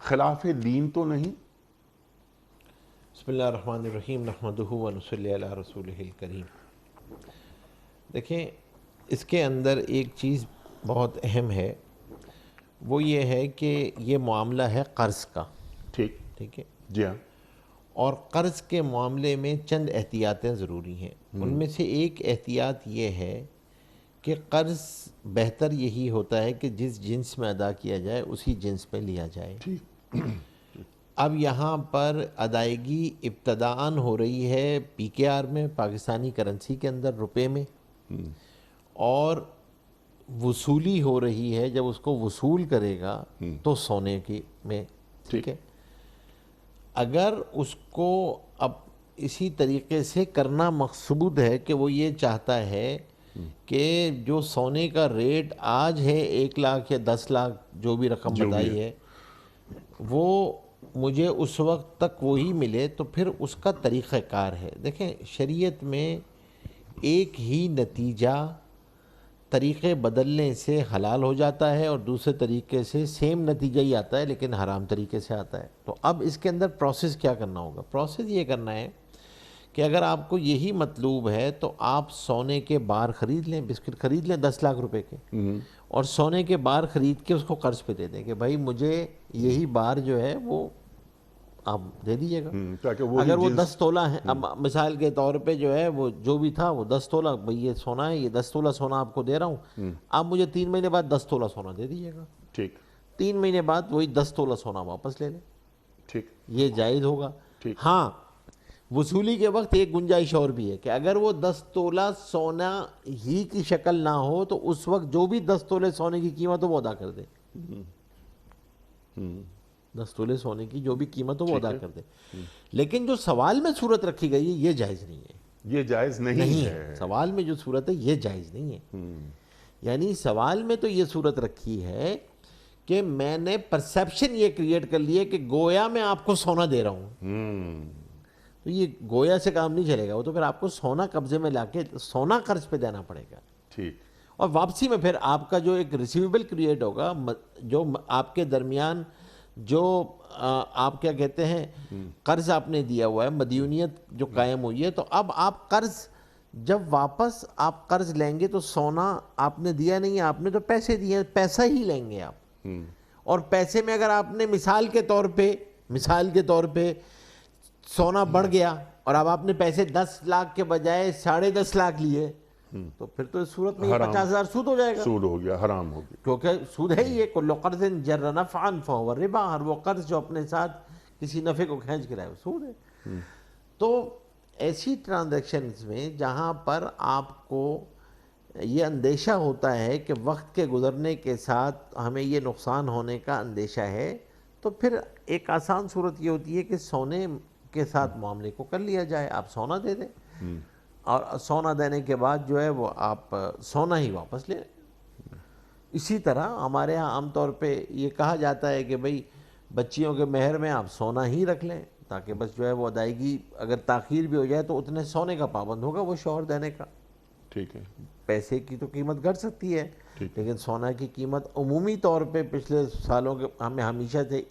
خلاف دین تو نہیں؟ بسم اللہ الرحمن الرحیم نحمدہ و نصلی علی رسولہ الکریم. دیکھیں اس کے اندر ایک چیز بہت اہم ہے، وہ یہ ہے کہ یہ معاملہ ہے قرض کا. ٹھیک ہے جی ہاں. اور قرض کے معاملے میں چند احتیاطیں ضروری ہیں. ان میں سے ایک احتیاط یہ ہے کہ قرض بہتر یہی ہوتا ہے کہ جس جنس میں ادا کیا جائے اسی جنس میں لیا جائے. اب یہاں پر ادائیگی ابتداءً ہو رہی ہے PKR میں، پاکستانی کرنسی کے اندر، روپے میں، اور وصولی ہو رہی ہے جب اس کو وصول کرے گا تو سونے کی میں. ٹھیک ہے. اگر اس کو اب اسی طریقے سے کرنا مقصود ہے کہ وہ یہ چاہتا ہے کہ جو سونے کا ریٹ آج ہے 1 لاکھ یا 10 لاکھ جو بھی رقم بتائی ہے وہ مجھے اس وقت تک وہی ملے، تو پھر اس کا طریقہ کار ہے. دیکھیں شریعت میں ایک ہی نتیجہ طریقے بدلنے سے حلال ہو جاتا ہے اور دوسرے طریقے سے سیم نتیجہ ہی آتا ہے لیکن حرام طریقے سے آتا ہے. تو اب اس کے اندر پروسیس کیا کرنا ہوگا؟ پروسیس یہ کرنا ہے کہ اگر آپ کو یہی مطلوب ہے تو آپ سونے کے بار خرید لیں، بسکٹ خرید لیں 10 لاکھ روپے کے، اور سونے کے بار خرید کے اس کو قرض پہ دے دیں کہ بھائی مجھے یہی بار جو ہے وہ آپ دے دیجیے گا. اگر وہ 10 تولہ ہیں، اب مثال کے طور پہ جو ہے وہ جو بھی تھا وہ 10 تولہ، بھئی یہ سونا ہے، یہ 10 تولہ سونا آپ کو دے رہا ہوں، آپ مجھے 3 مہینے بعد 10 تولہ سونا دے دیجیے گا. ٹھیک. 3 مہینے بعد وہی 10 تولہ سونا واپس لے لیں. ٹھیک. یہ جائز ہوگا. ہاں وصولی کے وقت ایک گنجائش اور بھی ہے کہ اگر وہ 10 تولہ سونا ہی کی شکل نہ ہو تو اس وقت جو بھی 10 تولے سونے کی قیمت ہو وہ ادا کر دے. 10 تولے سونے کی جو بھی قیمت ہو وہ ادا کر دے. لیکن جو سوال میں صورت رکھی گئی ہے یہ جائز نہیں ہے. یہ جائز نہیں ہے. سوال میں جو صورت ہے یہ جائز نہیں ہے. یعنی سوال میں تو یہ صورت رکھی ہے کہ میں نے پرسیپشن یہ کریٹ کر لی ہے کہ گویا میں آپ کو سونا دے رہا ہوں. تو یہ گویا سے کام نہیں چلے گا. وہ تو پھر آپ کو سونا قبضے میں لا کے سونا قرض پہ دینا پڑے گا. ٹھیک. اور واپسی میں پھر آپ کا جو ایک ریسیویبل کریٹ ہوگا، جو آپ کے درمیان جو آپ کیا کہتے ہیں قرض آپ نے دیا ہوا ہے، مدیونیت جو قائم ہوئی ہے، تو اب آپ قرض جب واپس آپ قرض لیں گے تو سونا آپ نے دیا نہیں ہے، آپ نے تو پیسے دیے ہیں، پیسہ ہی لیں گے آپ. اور پیسے میں اگر آپ نے مثال کے طور پہ سونا بڑھ گیا اور اب آپ نے پیسے 10 لاکھ کے بجائے 10.5 لاکھ لیے تو پھر تو اس صورت میں 50,000 سود ہو جائے گا. سود ہو گیا، حرام ہو گیا. کیونکہ سود ہے یہ کل قرض جر نفعا فهو ربا، ہر وہ قرض جو اپنے ساتھ کسی نفع کو کھینچ کے لائے وہ سود ہے. تو ایسی ٹرانزیکشنز میں جہاں پر آپ کو یہ اندیشہ ہوتا ہے کہ وقت کے گزرنے کے ساتھ ہمیں یہ نقصان ہونے کا اندیشہ ہے، تو پھر ایک آسان صورت یہ ہوتی ہے کہ سونے کے ساتھ معاملے کو کر لیا جائے. آپ سونا دے دیں اور سونا دینے کے بعد جو ہے وہ آپ سونا ہی واپس لیں. اسی طرح ہمارے ہاں عام طور پہ یہ کہا جاتا ہے کہ بھئی بچیوں کے مہر میں آپ سونا ہی رکھ لیں تاکہ بس جو ہے وہ ادائیگی اگر تاخیر بھی ہو جائے تو اتنے سونے کا پابند ہوگا وہ شوہر دینے کا. ٹھیک ہے. پیسے کی تو قیمت گھٹ سکتی ہے لیکن سونا کی قیمت عمومی طور پہ پچھلے سالوں کے ہمیں ہمیشہ سے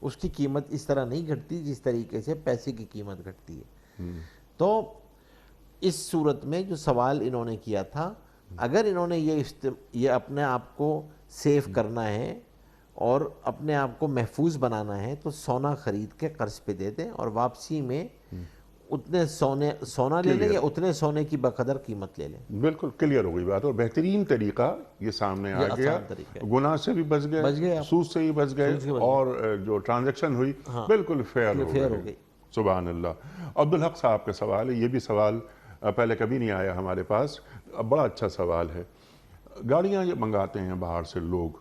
اس کی قیمت اس طرح نہیں گھٹتی جس طریقے سے پیسے کی قیمت گھٹتی ہے. تو اس صورت میں جو سوال انہوں نے کیا تھا، اگر انہوں نے یہ اپنے آپ کو سیف کرنا ہے اور اپنے آپ کو محفوظ بنانا ہے تو سونا خرید کے قرض پہ دے دیں اور واپسی میں اتنے سونا لے لیں یا اتنے سونے کی بقدر قیمت لے لیں. بالکل کلیئر ہو گئی بات. اور بہترین طریقہ یہ سامنے آ گیا، گناہ سے بھی بچ گئے، سود سے بھی بچ گئے، اور جو ٹرانزیکشن ہوئی بالکل فیئر ہو گئی. سبحان اللہ. عبدالحق صاحب کا سوال ہے، یہ بھی سوال پہلے کبھی نہیں آیا ہمارے پاس، بڑا اچھا سوال ہے. گاڑیاں یہ منگاتے ہیں باہر سے لوگ،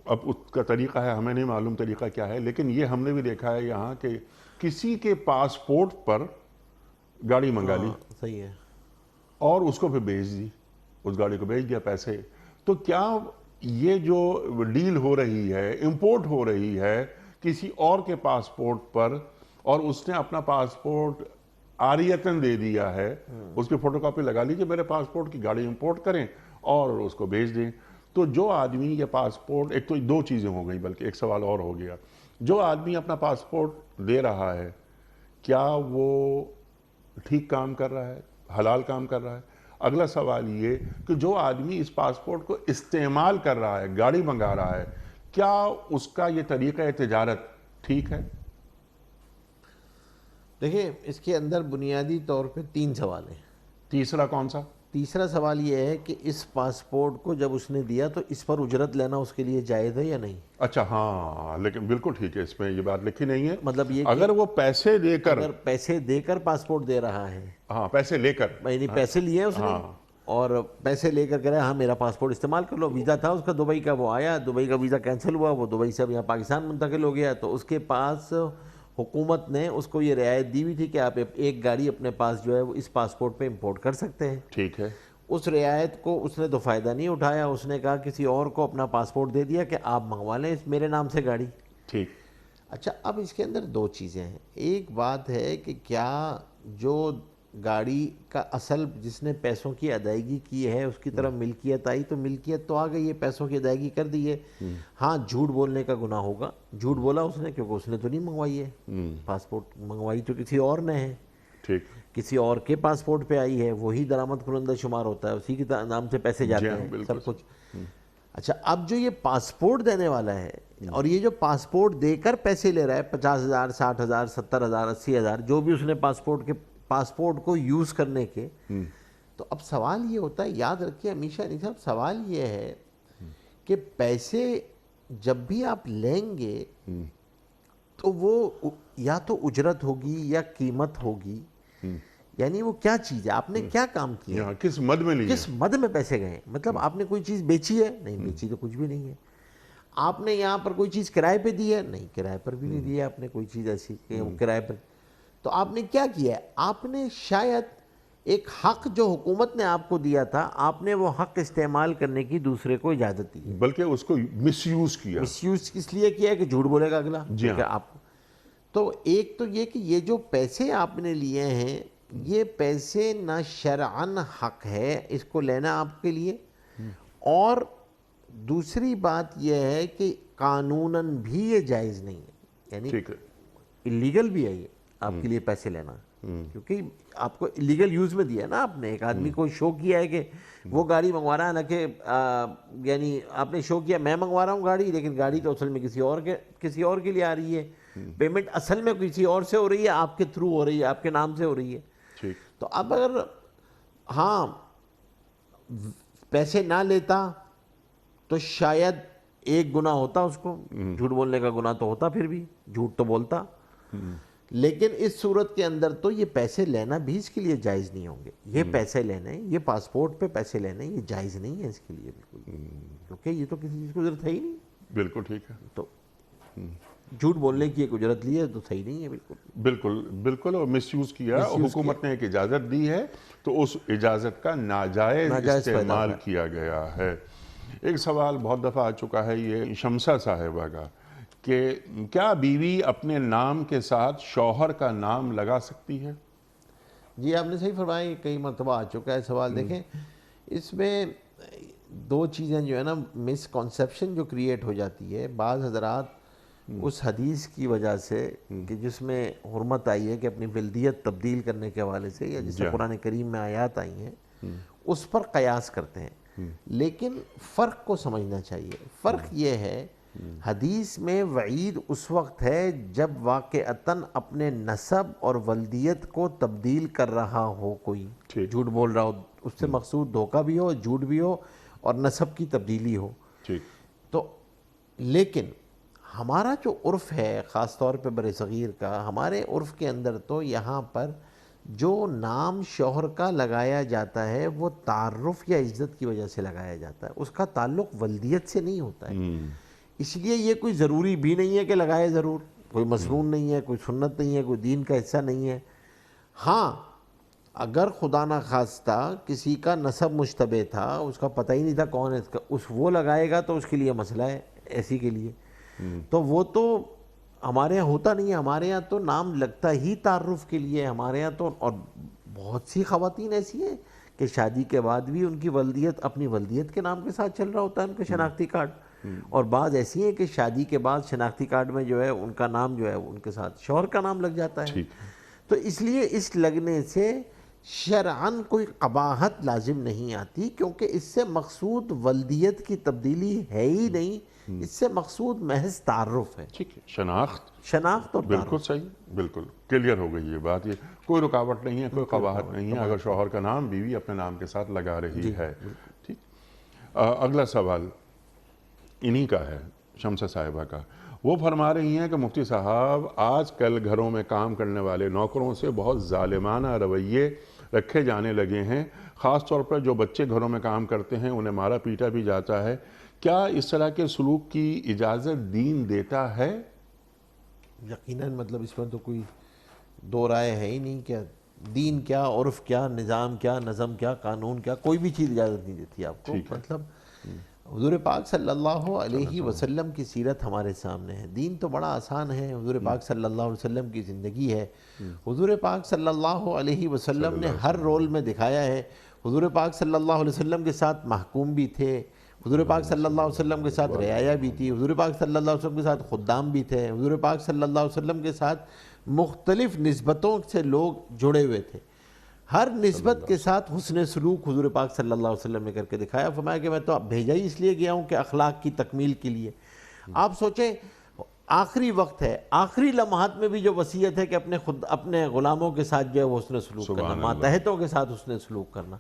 اب اس کا طریقہ ہے ہمیں نہیں معلوم طریقہ کیا ہے، لیکن یہ ہم نے بھی دیکھا ہے یہاں کہ کسی کے پاسپورٹ پر گاڑی منگا لی، صحیح ہے، اور اس کو پھر بھیج دی، اس گاڑی کو بھیج دیا پیسے. تو کیا یہ جو ڈیل ہو رہی ہے، امپورٹ ہو رہی ہے کسی اور کے پاسپورٹ پر، اور اس نے اپنا پاسپورٹ عاریتاً دے دیا ہے، اس کی فوٹو کاپی لگا لیجیے، میرے پاسپورٹ کی گاڑی امپورٹ کریں اور اس کو بھیج دیں، تو جو آدمی یہ پاسپورٹ، ایک تو دو چیزیں ہو گئیں، بلکہ ایک سوال اور ہو گیا، جو آدمی اپنا پاسپورٹ دے رہا ہے کیا وہ ٹھیک کام کر رہا ہے، حلال کام کر رہا ہے؟ اگلا سوال یہ کہ جو آدمی اس پاسپورٹ کو استعمال کر رہا ہے، گاڑی منگا رہا ہے، کیا اس کا یہ طریقہ تجارت ٹھیک ہے؟ دیکھیں اس کے اندر بنیادی طور پہ 3 سوال ہیں۔ تیسرا کون سا؟ تیسرا سوال یہ ہے کہ اس پاسپورٹ کو جب اس نے دیا تو اس پر اجرت لینا اس کے لیے جائز ہے یا نہیں؟ اچھا ہاں، لیکن بالکل ٹھیک ہے، اس میں یہ بات لکھی نہیں ہے، مطلب یہ اگر وہ پیسے دے کر، اگر پیسے دے کر پاسپورٹ دے رہا ہے، ہاں پیسے لے کر، یعنی پیسے لیے اس نے اور پیسے لے کر کہہ رہا ہے ہاں میرا پاسپورٹ استعمال کر لو، ویزا تھا اس کا دبئی کا، وہ آیا، دبئی کا ویزا کینسل ہوا، وہ دبئی سے اب یہاں پاکستان منتقل ہو گیا، تو اس کے پاس حکومت نے اس کو یہ رعایت دی ہوئی تھی کہ آپ ایک گاڑی اپنے پاس جو ہے وہ اس پاسپورٹ پہ امپورٹ کر سکتے ہیں۔ ٹھیک ہے، اس رعایت کو اس نے تو فائدہ نہیں اٹھایا، اس نے کہا کسی اور کو اپنا پاسپورٹ دے دیا کہ آپ منگوا لیں میرے نام سے گاڑی۔ ٹھیک، اچھا اب اس کے اندر 2 چیزیں ہیں۔ ایک بات ہے کہ کیا جو گاڑی کا اصل جس نے پیسوں کی ادائیگی کی ہے اس کی طرف ملکیت آئی تو ملکیت تو آ گئی ہے، پیسوں کی ادائیگی کر دی ہے، ہاں جھوٹ بولنے کا گناہ ہوگا، جھوٹ بولا اس نے کیونکہ اس نے تو نہیں منگوائی ہے، پاسپورٹ منگوائی تو کسی اور نے ہے، ٹھیک، کسی اور کے پاسپورٹ پہ آئی ہے، وہی درآمد کنندہ شمار ہوتا ہے، اسی کے نام سے پیسے جاتے ہیں سب کچھ۔ اچھا اب جو یہ پاسپورٹ دینے والا ہے اور یہ جو پاسپورٹ دے کر پیسے لے رہا ہے 50,000 60,000 70,000 80,000 جو بھی اس نے پاسپورٹ کو یوز کرنے کے، تو اب سوال یہ ہوتا ہے، یاد رکھیے ہمیشہ نہیں صاحب، سوال یہ ہے کہ پیسے جب بھی آپ لیں گے تو وہ یا تو اجرت ہوگی یا قیمت ہوگی، یعنی وہ کیا چیز ہے، آپ نے کیا کام کیا، یہاں کس مد میں لیے، کس مد میں پیسے گئے، مطلب آپ نے کوئی چیز بیچی ہے، نہیں بیچی تو کچھ بھی نہیں ہے، آپ نے یہاں پر کوئی چیز کرائے پہ دی ہے، نہیں کرائے پر بھی نہیں دی ہے آپ نے کوئی چیز ایسی کہ وہ کرائے پر، تو آپ نے کیا کیا ہے، آپ نے شاید ایک حق جو حکومت نے آپ کو دیا تھا، آپ نے وہ حق استعمال کرنے کی دوسرے کو اجازت دی ہے، بلکہ اس کو مس یوز کیا۔ مس یوز اس لیے کیا ہے کہ جھوٹ بولے گا اگلا، جی ہاں۔ کہ آپ تو ایک تو یہ کہ یہ جو پیسے آپ نے لیے ہیں یہ پیسے نہ شرعاً حق ہے اس کو لینا آپ کے لیے، اور دوسری بات یہ ہے کہ قانوناً بھی یہ جائز نہیں ہے، یعنی ٹھیک ہے، اللیگل بھی ہے یہ آپ کے لیے پیسے لینا، کیونکہ آپ کو اللیگل یوز میں دیا ہے نا، آپ نے ایک آدمی کو شو کیا ہے کہ وہ گاڑی منگوا رہا ہے، نہ کہ یعنی آپ نے شو کیا میں منگوا رہا ہوں گاڑی، لیکن گاڑی تو اصل میں کسی اور کے لیے آ رہی ہے، پیمنٹ اصل میں کسی اور سے ہو رہی ہے، آپ کے تھرو ہو رہی ہے، آپ کے نام سے ہو رہی ہے۔ ٹھیک، تو اب اگر ہاں پیسے نہ لیتا تو شاید ایک گناہ ہوتا اس کو، جھوٹ بولنے کا گناہ تو ہوتا، پھر بھی جھوٹ تو بولتا، لیکن اس صورت کے اندر تو یہ پیسے لینا بھی اس کے لیے جائز نہیں ہوں گے، یہ پیسے لینے، یہ پاسپورٹ پہ پیسے لینے یہ جائز نہیں ہے اس کے لیے بالکل، کیونکہ یہ تو کسی چیز کو ضرورت ہے ہی نہیں، بالکل ٹھیک ہے، تو جھوٹ بولنے کی ایک اجرت لی ہے تو صحیح نہیں ہے بالکل، بالکل بالکل، اور مس یوز کیا، حکومت نے ایک اجازت دی ہے تو اس اجازت کا ناجائز استعمال کیا گیا ہے۔ ایک سوال بہت دفعہ آ چکا ہے یہ شمسہ صاحبہ کا کہ کیا بیوی اپنے نام کے ساتھ شوہر کا نام لگا سکتی ہے؟ جی آپ نے صحیح فرمایا، کئی مرتبہ آ چکا ہے سوال۔ دیکھیں اس میں 2 چیزیں جو ہے نا مس کنسیپشن جو کریٹ ہو جاتی ہے، بعض حضرات اس حدیث کی وجہ سے کہ جس میں حرمت آئی ہے کہ اپنی ولدیت تبدیل کرنے کے حوالے سے، یا جس سے قرآن کریم میں آیات آئی ہیں اس پر قیاس کرتے ہیں، لیکن فرق کو سمجھنا چاہیے۔ فرق یہ ہے حدیث میں وعید اس وقت ہے جب واقعتاً اپنے نسب اور ولدیت کو تبدیل کر رہا ہو، کوئی جھوٹ بول رہا ہو، اس سے مقصود دھوکہ بھی ہو، جھوٹ بھی ہو اور نسب کی تبدیلی ہو۔ ٹھیک، تو لیکن ہمارا جو عرف ہے خاص طور پہ بر صغیر کا، ہمارے عرف کے اندر تو یہاں پر جو نام شوہر کا لگایا جاتا ہے وہ تعارف یا عزت کی وجہ سے لگایا جاتا ہے، اس کا تعلق ولدیت سے نہیں ہوتا ہے، اس لیے یہ کوئی ضروری بھی نہیں ہے کہ لگائے ضرور، کوئی مسنون نہیں ہے، کوئی سنت نہیں ہے، کوئی دین کا حصہ نہیں ہے۔ ہاں اگر خدا نہ خواستہ کسی کا نسب مشتبہ تھا، اس کا پتہ ہی نہیں تھا کون ہے اس کا، وہ لگائے گا تو اس کے لیے مسئلہ ہے، ایسی کے لیے تو وہ تو ہمارے یہاں ہوتا نہیں ہے، ہمارے یہاں تو نام لگتا ہی تعارف کے لیے، ہمارے یہاں تو، اور بہت سی خواتین ایسی ہیں کہ شادی کے بعد بھی ان کی ولدیت اپنی ولدیت کے نام کے ساتھ چل رہا ہوتا ہے ان کا شناختی کارڈ، اور بعض ایسی ہیں کہ شادی کے بعد شناختی کارڈ میں جو ہے ان کا نام جو ہے ان کے ساتھ شوہر کا نام لگ جاتا ہے۔ تو اس لیے اس لگنے سے شرعاً کوئی قباحت لازم نہیں آتی، کیونکہ اس سے مقصود ولدیت کی تبدیلی ہے ہی نہیں، اس سے مقصود محض تعارف ہے، ٹھیک ہے، شناخت اور بالکل صحیح، بالکل کلیئر ہو گئی یہ بات، یہ کوئی رکاوٹ نہیں ہے، کوئی قباحت نہیں ہے اگر شوہر کا نام بیوی اپنے نام کے ساتھ لگا رہی ہے۔ ٹھیک، اگلا سوال انہی کا ہے، شمس صاحبہ کا۔ وہ فرما رہی ہیں کہ مفتی صاحب آج کل گھروں میں کام کرنے والے نوکروں سے بہت ظالمانہ رویے رکھے جانے لگے ہیں، خاص طور پر جو بچے گھروں میں کام کرتے ہیں انہیں مارا پیٹا بھی جاتا ہے، کیا اس طرح کے سلوک کی اجازت دین دیتا ہے؟ یقیناً مطلب اس میں تو کوئی دو رائے ہے ہی نہیں کہ دین کیا، عرف کیا، نظام کیا، نظم کیا، قانون کیا، کوئی بھی چیز اجازت نہیں دیتی آپ کو۔ مطلب حضور پاک صلی اللہ علیہ وسلم کی سیرت ہمارے سامنے ہے، دین تو بڑا آسان ہے، حضور پاک صلی اللہ علیہ وسلم کی زندگی ہے، حضور پاک صلی اللہ علیہ وسلم نے ہر رول میں دکھایا ہے، حضور پاک صلی اللہ علیہ وسلم کے ساتھ محکوم بھی تھے، حضور پاک صلی اللہ علیہ وسلم کے ساتھ رعایا بھی تھی، حضور پاک صلی اللہ علیہ وسلم کے ساتھ خدام بھی تھے، حضور پاک صلی اللہ علیہ وسلم کے ساتھ مختلف نسبتوں سے لوگ جڑے ہوئے تھے، ہر نسبت کے ساتھ حسن سلوک حضور پاک صلی اللہ علیہ وسلم نے کر کے دکھایا۔ فرمایا کہ میں تو بھیجا ہی اس لیے گیا ہوں کہ اخلاق کی تکمیل کے لیے۔ آپ سوچیں آخری وقت ہے، آخری لمحات میں بھی جو وصیت ہے کہ اپنے غلاموں کے ساتھ جو ہے وہ حسن سلوک کرنا، ماتحتوں کے ساتھ حسن سلوک کرنا،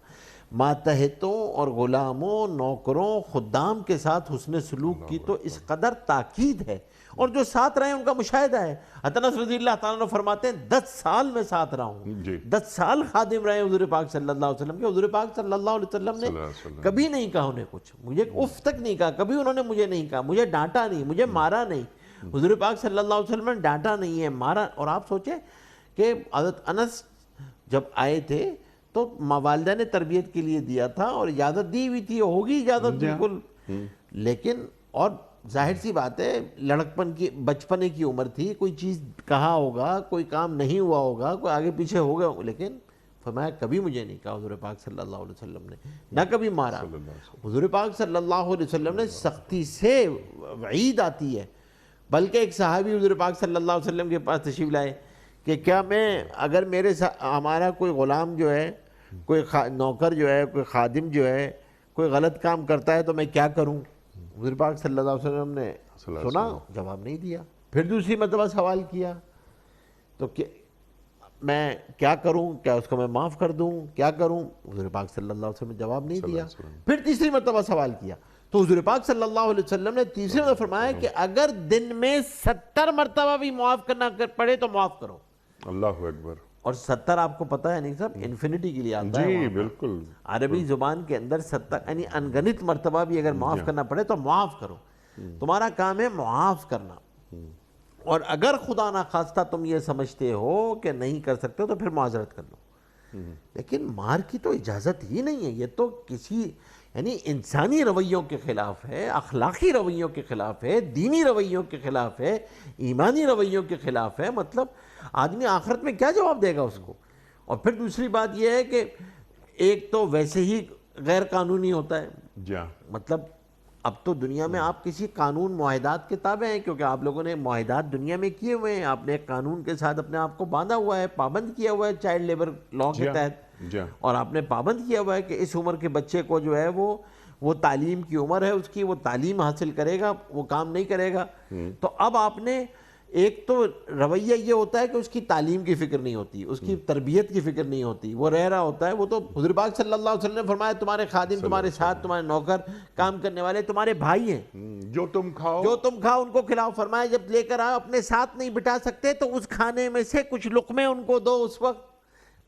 ماتحتوں اور غلاموں، نوکروں، خدام کے ساتھ حسن سلوک کی تو اس قدر تاکید ہے، اور جو ساتھ رہے ہیں ان کا مشاہدہ ہے۔ حضرت انس رضی اللہ تعالیٰ عنہ فرماتے ہیں 10 سال میں ساتھ رہا ہوں، 10 سال خادم رہے حضور پاک صلی اللہ علیہ وسلم کے۔ حضور پاک صلی اللہ علیہ وسلم نے کبھی نہیں کہا انہیں کچھ، مجھے اف تک نہیں کہا، کبھی انہوں نے مجھے نہیں کہا، مجھے ڈانٹا نہیں، مجھے مارا نہیں، حضور پاک صلی اللہ علیہ وسلم نے ڈانٹا نہیں ہے، مارا۔ اور آپ سوچیں کہ حضرت انس جب آئے تھے تو والدہ نے تربیت کے لیے دیا تھا اور اجازت دی ہوئی تھی، ہوگی اجازت بالکل، لیکن اور ظاہر سی بات ہے لڑکپن کی بچپنے کی عمر تھی، کوئی چیز کہا ہوگا، کوئی کام نہیں ہوا ہوگا، کوئی آگے پیچھے ہو گیا، لیکن فرمایا کبھی مجھے نہیں کہا حضور پاک صلی اللہ علیہ وسلم نے، نہ کبھی مارا۔ حضور پاک صلی اللہ علیہ وسلم نے سختی سے وعید آتی ہے، بلکہ ایک صحابی حضور پاک صلی اللہ علیہ وسلم کے پاس تشریف لائے کہ کیا میں اگر ہمارا کوئی غلام جو ہے، کوئی نوکر جو ہے، کوئی خادم جو ہے کوئی غلط کام کرتا ہے تو میں کیا کروں؟ حضور پاک صلی اللہ علیہ وسلم نے سنا، جواب نہیں دیا۔ پھر دوسری مرتبہ سوال کیا تو میں کیا کروں، کیا اس کو میں معاف کر دوں، کیا کروں؟ حضور پاک صلی اللہ علیہ وسلم نے جواب نہیں دیا۔ پھر تیسری مرتبہ سوال کیا تو حضور پاک صلی اللہ علیہ وسلم نے تیسری مرتبہ فرمایا کہ اگر دن میں 70 مرتبہ بھی معاف کرنا پڑے تو معاف کرو۔ اللہ اکبر۔ اور 70 آپ کو پتہ ہے نہیں صاحب انفینٹی کے لیے آتا ہے، جی بالکل، عربی زبان کے اندر 70 یعنی انگنت مرتبہ بھی اگر معاف کرنا پڑے تو معاف کرو، تمہارا کام ہے معاف کرنا۔ اور اگر خدا نخواستہ تم یہ سمجھتے ہو کہ نہیں کر سکتے تو پھر معذرت کر لو، لیکن مار کی تو اجازت ہی نہیں ہے، یہ تو کسی یعنی انسانی رویوں کے خلاف ہے، اخلاقی رویوں کے خلاف ہے، دینی رویوں کے خلاف ہے، ایمانی رویوں کے خلاف ہے۔ مطلب آدمی آخرت میں کیا جواب دے گا اس کو؟ اور پھر دوسری بات یہ ہے کہ ایک تو ویسے ہی غیر قانونی ہوتا ہے، مطلب اب تو دنیا میں آپ کسی قانون معاہدات کے تابع ہیں، کیونکہ آپ لوگوں نے معاہدات دنیا میں کیے ہوئے ہیں، آپ نے ایک قانون کے ساتھ اپنے آپ کو باندھا ہوا ہے، پابند کیا ہوا ہے چائلڈ لیبر لا کے تحت، اور آپ نے پابند کیا ہوا ہے کہ اس عمر کے بچے کو جو ہے وہ تعلیم کی عمر ہے اس کی، وہ تعلیم حاصل کرے گا، وہ کام نہیں کرے گا۔ تو اب آپ نے ایک تو رویہ یہ ہوتا ہے کہ اس کی تعلیم کی فکر نہیں ہوتی، اس کی تربیت کی فکر نہیں ہوتی، وہ رہ رہا ہوتا ہے، وہ تو حضور پاک صلی اللہ علیہ وسلم نے فرمایا تمہارے خادم تمہارے ساتھ، تمہارے نوکر کام کرنے والے تمہارے بھائی ہیں، جو تم کھاؤ ان کو کھلاؤ۔ فرمایا جب لے کر آؤ اپنے ساتھ نہیں بٹھا سکتے تو اس کھانے میں سے کچھ لقمے ان کو دو، اس وقت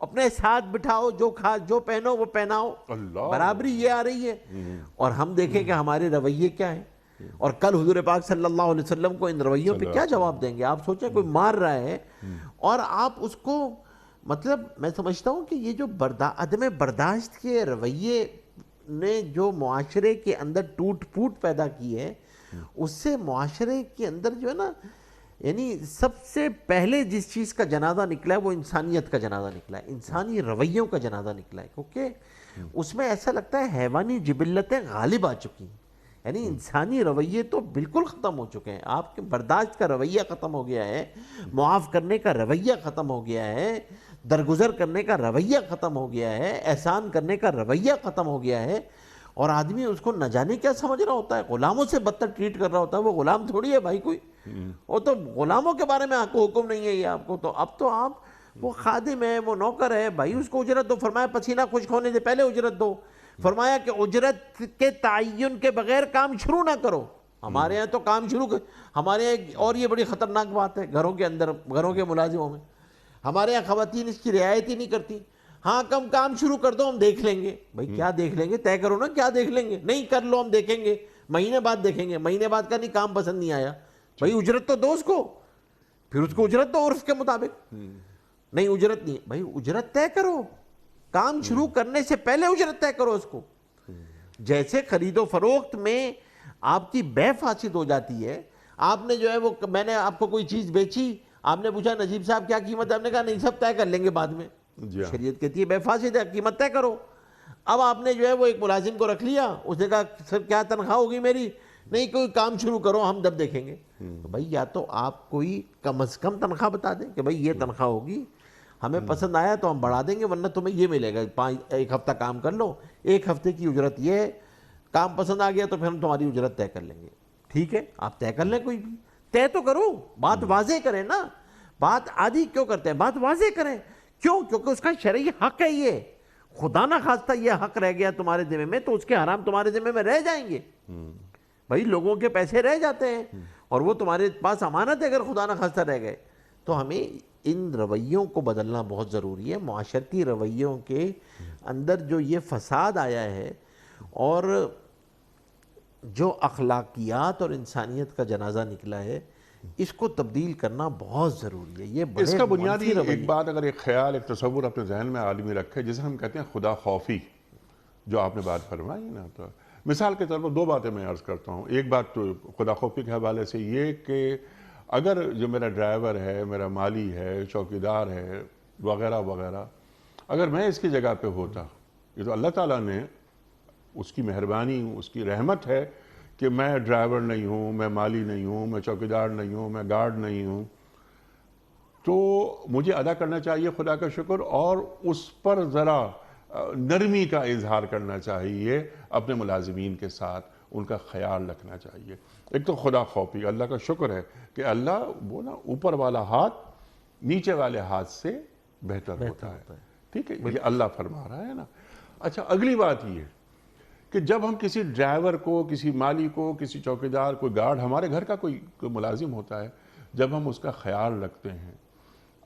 اپنے ساتھ بٹھاؤ، جو پہنو وہ پہناؤ، برابری یہ آ رہی ہے۔ اور ہم دیکھیں کہ ہمارے رویے کیا ہیں، اور کل حضور پاک صلی اللہ علیہ وسلم کو ان رویوں پہ کیا جواب دیں گے؟ آپ سوچیں کوئی مار رہا ہے اور آپ اس کو مطلب میں سمجھتا ہوں کہ یہ جو عدم برداشت کے رویے نے جو معاشرے کے اندر ٹوٹ پھوٹ پیدا کی ہے، اس سے معاشرے کے اندر جو ہے نا یعنی سب سے پہلے جس چیز کا جنازہ نکلا ہے وہ انسانیت کا جنازہ نکلا ہے، انسانی رویوں کا جنازہ نکلا ہے، کیونکہ اس میں ایسا لگتا ہے حیوانی جبلتیں غالب آ چکی ہیں، یعنی انسانی رویے تو بالکل ختم ہو چکے ہیں، آپ کے برداشت کا رویہ ختم ہو گیا ہے، معاف کرنے کا رویہ ختم ہو گیا ہے، درگزر کرنے کا رویہ ختم ہو گیا ہے، احسان کرنے کا رویہ ختم ہو گیا ہے، اور آدمی اس کو نہ جانے کیا سمجھ رہا ہوتا ہے، غلاموں سے بدتر ٹریٹ کر رہا ہوتا ہے، وہ غلام تھوڑی ہے بھائی کوئی، وہ تو غلاموں کے بارے میں آپ کو حکم نہیں ہے یہ آپ کو، تو اب تو آپ وہ خادم ہے، وہ نوکر ہے، بھائی اس کو اجرت دو، فرمایا پسینہ خشک ہونے سے پہلے اجرت دو، فرمایا کہ اجرت کے تعین کے بغیر کام شروع نہ کرو، ہمارے یہاں تو کام شروع ہمارے یہاں، اور یہ بڑی خطرناک بات ہے گھروں کے اندر، گھروں کے ملازموں میں، ہمارے یہاں خواتین اس کی رعایت ہی نہیں کرتی، ہاں کم کام شروع کر دو ہم دیکھ لیں گے، بھائی کیا دیکھ لیں گے، طے کرو نا کیا دیکھ لیں گے، نہیں کر لو ہم دیکھیں گے، مہینے بعد دیکھیں گے، مہینے بعد کا نہیں کام پسند نہیں آیا، بھائی اجرت تو دو اس کو، پھر اس کو اجرت دو عرف کے مطابق، نہیں اجرت نہیں، بھائی اجرت طے کرو، کام شروع کرنے سے پہلے اجرت طے کرو اس کو، جیسے خرید و فروخت میں آپ کی بے فاسد ہو جاتی ہے، آپ نے جو ہے وہ، میں نے آپ کو کوئی چیز بیچی، آپ نے پوچھا نجیب صاحب کیا قیمت ہے، آپ نے کہا نہیں سب طے کر لیں گے بعد میں، شریعت کہتی ہے بے فاسد ہے قیمت طے کرو، اب آپ نے جو ہے وہ ایک ملازم کو رکھ لیا، اس نے کہا سر کیا تنخواہ ہوگی میری، نہیں کوئی کام شروع کرو ہم جب دیکھیں گے، تو بھائی یا تو آپ کوئی کم از کم تنخواہ بتا دیں کہ بھائی یہ تنخواہ ہوگی، ہمیں پسند آیا تو ہم بڑھا دیں گے، ورنہ تمہیں یہ ملے گا، ایک ہفتہ کام کر لو، ایک ہفتے کی اجرت یہ ہے، کام پسند آ گیا تو پھر ہم تمہاری اجرت طے کر لیں گے، ٹھیک ہے آپ طے کر لیں، کوئی بھی طے تو کرو، بات واضح کریں نا، بات آدھی کیوں کرتے ہیں، بات واضح کریں، کیوں؟ کیونکہ اس کا شرعی حق ہے، یہ خدا نہ خواستہ یہ حق رہ گیا تمہارے ذمہ میں تو اس کے حرام تمہارے ذمہ میں رہ جائیں گے، بھائی لوگوں کے پیسے رہ جاتے ہیں اور وہ تمہارے پاس امانت ہے، اگر خدا نہ خواستہ رہ گئے، تو ہمیں ان رویوں کو بدلنا بہت ضروری ہے، معاشرتی رویوں کے اندر جو یہ فساد آیا ہے اور جو اخلاقیات اور انسانیت کا جنازہ نکلا ہے، اس کو تبدیل کرنا بہت ضروری ہے، یہ بڑے اس کا بنیادی منفی رویے، ایک بات، اگر ایک خیال، ایک تصور اپنے ذہن میں عالمی رکھے، جسے ہم کہتے ہیں خدا خوفی، جو آپ نے بات فرمائی نا، تو مثال کے طور پر دو باتیں میں عرض کرتا ہوں، ایک بات تو خدا خوفی کے حوالے سے یہ کہ اگر جو میرا ڈرائیور ہے، میرا مالی ہے، چوکیدار ہے، وغیرہ وغیرہ، اگر میں اس کی جگہ پہ ہوتا، یہ تو اللہ تعالیٰ نے اس کی مہربانی، اس کی رحمت ہے کہ میں ڈرائیور نہیں ہوں، میں مالی نہیں ہوں، میں چوکیدار نہیں ہوں، میں گارڈ نہیں ہوں، تو مجھے ادا کرنا چاہیے خدا کا شکر، اور اس پر ذرا نرمی کا اظہار کرنا چاہیے اپنے ملازمین کے ساتھ، ان کا خیال رکھنا چاہیے۔ ایک تو خدا خوفی، اللہ کا شکر ہے کہ اللہ وہ نا اوپر والا ہاتھ نیچے والے ہاتھ سے بہتر ہوتا ہے، ٹھیک ہے، یہ اللہ فرما رہا ہے نا۔ اچھا، اگلی بات یہ کہ جب ہم کسی ڈرائیور کو، کسی مالی کو، کسی چوکیدار، کوئی گارڈ، ہمارے گھر کا کوئی ملازم ہوتا ہے، جب ہم اس کا خیال رکھتے ہیں،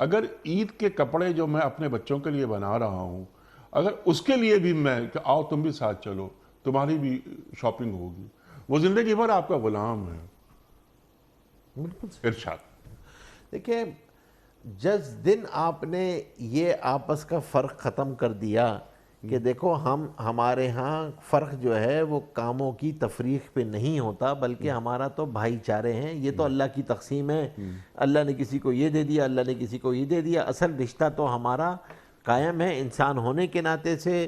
اگر عید کے کپڑے جو میں اپنے بچوں کے لیے بنا رہا ہوں، اگر اس کے لیے بھی میں کہ آؤ تم بھی ساتھ چلو، تمہاری بھی شاپنگ ہوگی، وہ زندگی بھر آپ کا غلام ہے۔ بالکل ارشاد۔ دیکھیں، جس دن آپ نے یہ آپس کا فرق ختم کر دیا کہ دیکھو ہمارے ہاں فرق جو ہے وہ کاموں کی تفریق پہ نہیں ہوتا، بلکہ ہمارا تو بھائی چارے ہیں، یہ تو اللہ کی تقسیم ہے، اللہ نے کسی کو یہ دے دیا، اللہ نے کسی کو یہ دے دیا، اصل رشتہ تو ہمارا قائم ہے، انسان ہونے کے ناطے سے،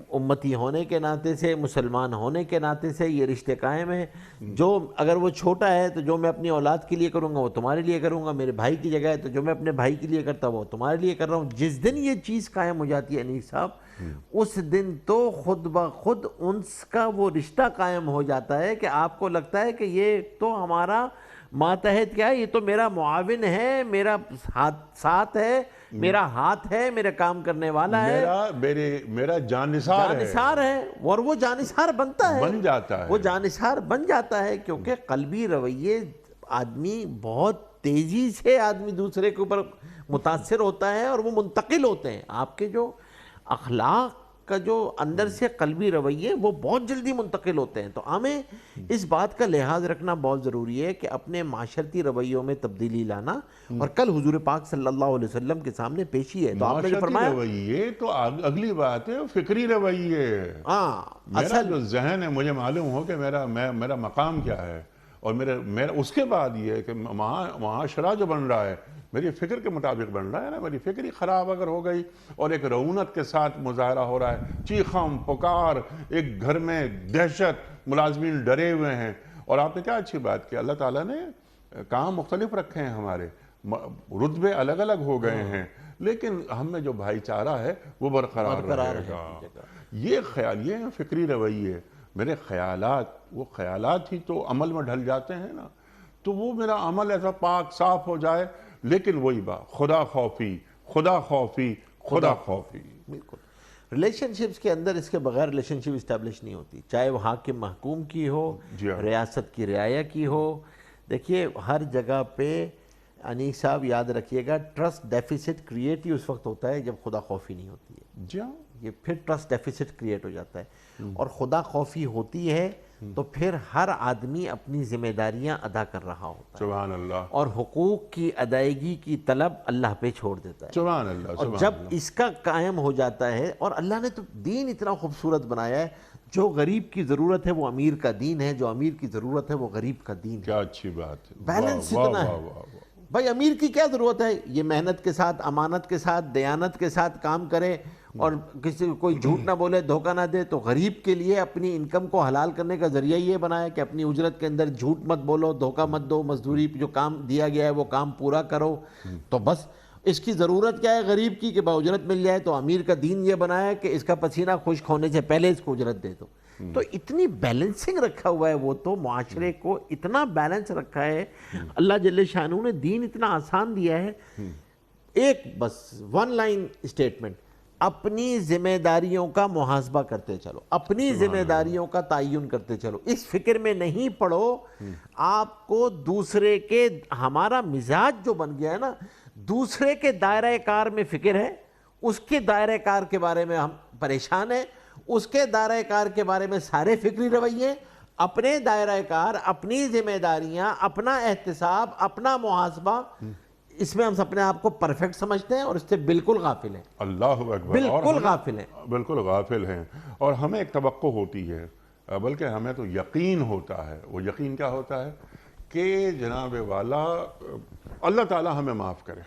امتی ہونے کے ناطے سے، مسلمان ہونے کے ناطے سے یہ رشتے قائم ہیں۔ جو اگر وہ چھوٹا ہے تو جو میں اپنی اولاد کے لیے کروں گا وہ تمہارے لیے کروں گا، میرے بھائی کی جگہ ہے تو جو میں اپنے بھائی کے لیے کرتا وہ تمہارے لیے کر رہا ہوں۔ جس دن یہ چیز قائم ہو جاتی ہے انیس صاحب، اس دن تو خود بخود انس کا وہ رشتہ قائم ہو جاتا ہے کہ آپ کو لگتا ہے کہ یہ تو ہمارا ماتحت کیا ہے، یہ تو میرا معاون ہے، میرا ساتھ ہے، میرا ہاتھ ہے، میرا کام کرنے والا ہے، میرا جانثار ہے، اور وہ جانثار بنتا ہے، بن جاتا ہے، وہ جانثار بن جاتا ہے، کیونکہ قلبی رویے آدمی بہت تیزی سے آدمی دوسرے کے اوپر متاثر ہوتا ہے اور وہ منتقل ہوتے ہیں، آپ کے جو اخلاق کا جو اندر سے قلبی رویے وہ بہت جلدی منتقل ہوتے ہیں۔ تو ہمیں اس بات کا لحاظ رکھنا بہت ضروری ہے کہ اپنے معاشرتی رویوں میں تبدیلی لانا، اور کل حضور پاک صلی اللہ علیہ وسلم کے سامنے پیشی ہے، تو آپ نے جو فرمایا رویے تو اگلی بات ہے، فکری رویے، ہاں میرا جو ذہن ہے، مجھے معلوم ہو کہ میرا مقام کیا ہے، اور میرا اس کے بعد یہ ہے کہ معاشرہ جو بن رہا ہے میری فکر کے مطابق بن رہا ہے نا. میری فکر ہی خراب اگر ہو گئی اور ایک رعونت کے ساتھ مظاہرہ ہو رہا ہے, چیخم پکار, ایک گھر میں دہشت, ملازمین ڈرے ہوئے ہیں. اور آپ نے کیا اچھی بات کی, اللہ تعالیٰ نے کام مختلف رکھے ہیں, ہمارے رتبے الگ الگ ہو گئے ہیں, لیکن ہم میں جو بھائی چارہ ہے وہ برقرار رہے گا. یہ خیال, یہ فکری رویے, میرے خیالات, وہ خیالات ہی تو عمل میں ڈھل جاتے ہیں نا. تو وہ میرا عمل ایسا پاک صاف ہو جائے, لیکن وہی بات, خدا خوفی خدا خوفی خدا خوفی. بالکل. ریلیشن شپس کے اندر اس کے بغیر ریلیشن شپ اسٹیبلش نہیں ہوتی, چاہے وہ حاکم محکوم کی ہو, ریاست کی رعایا کی ہو. دیکھیے ہر جگہ پہ انیس صاحب یاد رکھیے گا, ٹرسٹ ڈیفیسٹ کریٹ ہی اس وقت ہوتا ہے جب خدا خوفی نہیں ہوتی ہے. جی ہاں, یہ پھر ٹرسٹ ڈیفیسٹ کریٹ ہو جاتا ہے. اور خدا خوفی ہوتی ہے تو پھر ہر آدمی اپنی ذمہ داریاں ادا کر رہا ہوتا ہے, سبحان اللہ, اور حقوق کی ادائیگی کی طلب اللہ پہ چھوڑ دیتا ہے. سبحان اللہ. اور جب اس کا قائم ہو جاتا ہے, اور اللہ نے تو دین اتنا خوبصورت بنایا ہے, جو غریب کی ضرورت ہے وہ امیر کا دین ہے, جو امیر کی ضرورت ہے وہ غریب کا دین ہے. کیا اچھی بات ہے, بیلنس اتنا ہے. بھائی امیر کی کیا ضرورت ہے, یہ محنت کے ساتھ, امانت کے ساتھ, دیانت کے ساتھ کام کرے اور کسی کو کوئی جھوٹ نہ بولے, دھوکہ نہ دے. تو غریب کے لیے اپنی انکم کو حلال کرنے کا ذریعہ یہ بنایا کہ اپنی اجرت کے اندر جھوٹ مت بولو, دھوکہ مت دو, مزدوری جو کام دیا گیا ہے وہ کام پورا کرو. تو بس اس کی ضرورت کیا ہے غریب کی, کہ باجرت مل جائے. تو امیر کا دین یہ بنایا کہ اس کا پسینہ خشک ہونے سے پہلے اس کو اجرت دے دو. تو اتنی بیلنسنگ رکھا ہوا ہے, وہ تو معاشرے کو اتنا بیلنس رکھا ہے اللہ جل شانہ نے, دین اتنا آسان دیا ہے. ایک بس ون لائن اسٹیٹمنٹ, اپنی ذمہ داریوں کا محاسبہ کرتے چلو, اپنی ذمہ داریوں کا تعین کرتے چلو. اس فکر میں نہیں پڑو آپ کو دوسرے کے, ہمارا مزاج جو بن گیا ہے نا, دوسرے کے دائرہ کار میں فکر ہے, اس کے دائرہ کار کے بارے میں ہم پریشان ہیں, اس کے دائرہ کار کے بارے میں سارے فکری رویے, اپنے دائرہ کار, اپنی ذمہ داریاں, اپنا احتساب, اپنا محاسبہ, اس میں ہم اپنے آپ کو پرفیکٹ سمجھتے ہیں اور اس سے بالکل غافل ہیں. اللہ اکبر, بالکل غافل ہیں, بالکل غافل ہیں. اور ہمیں ایک توقع ہوتی ہے, بلکہ ہمیں تو یقین ہوتا ہے. وہ یقین کیا ہوتا ہے کہ جناب والا اللہ تعالیٰ ہمیں معاف کرے,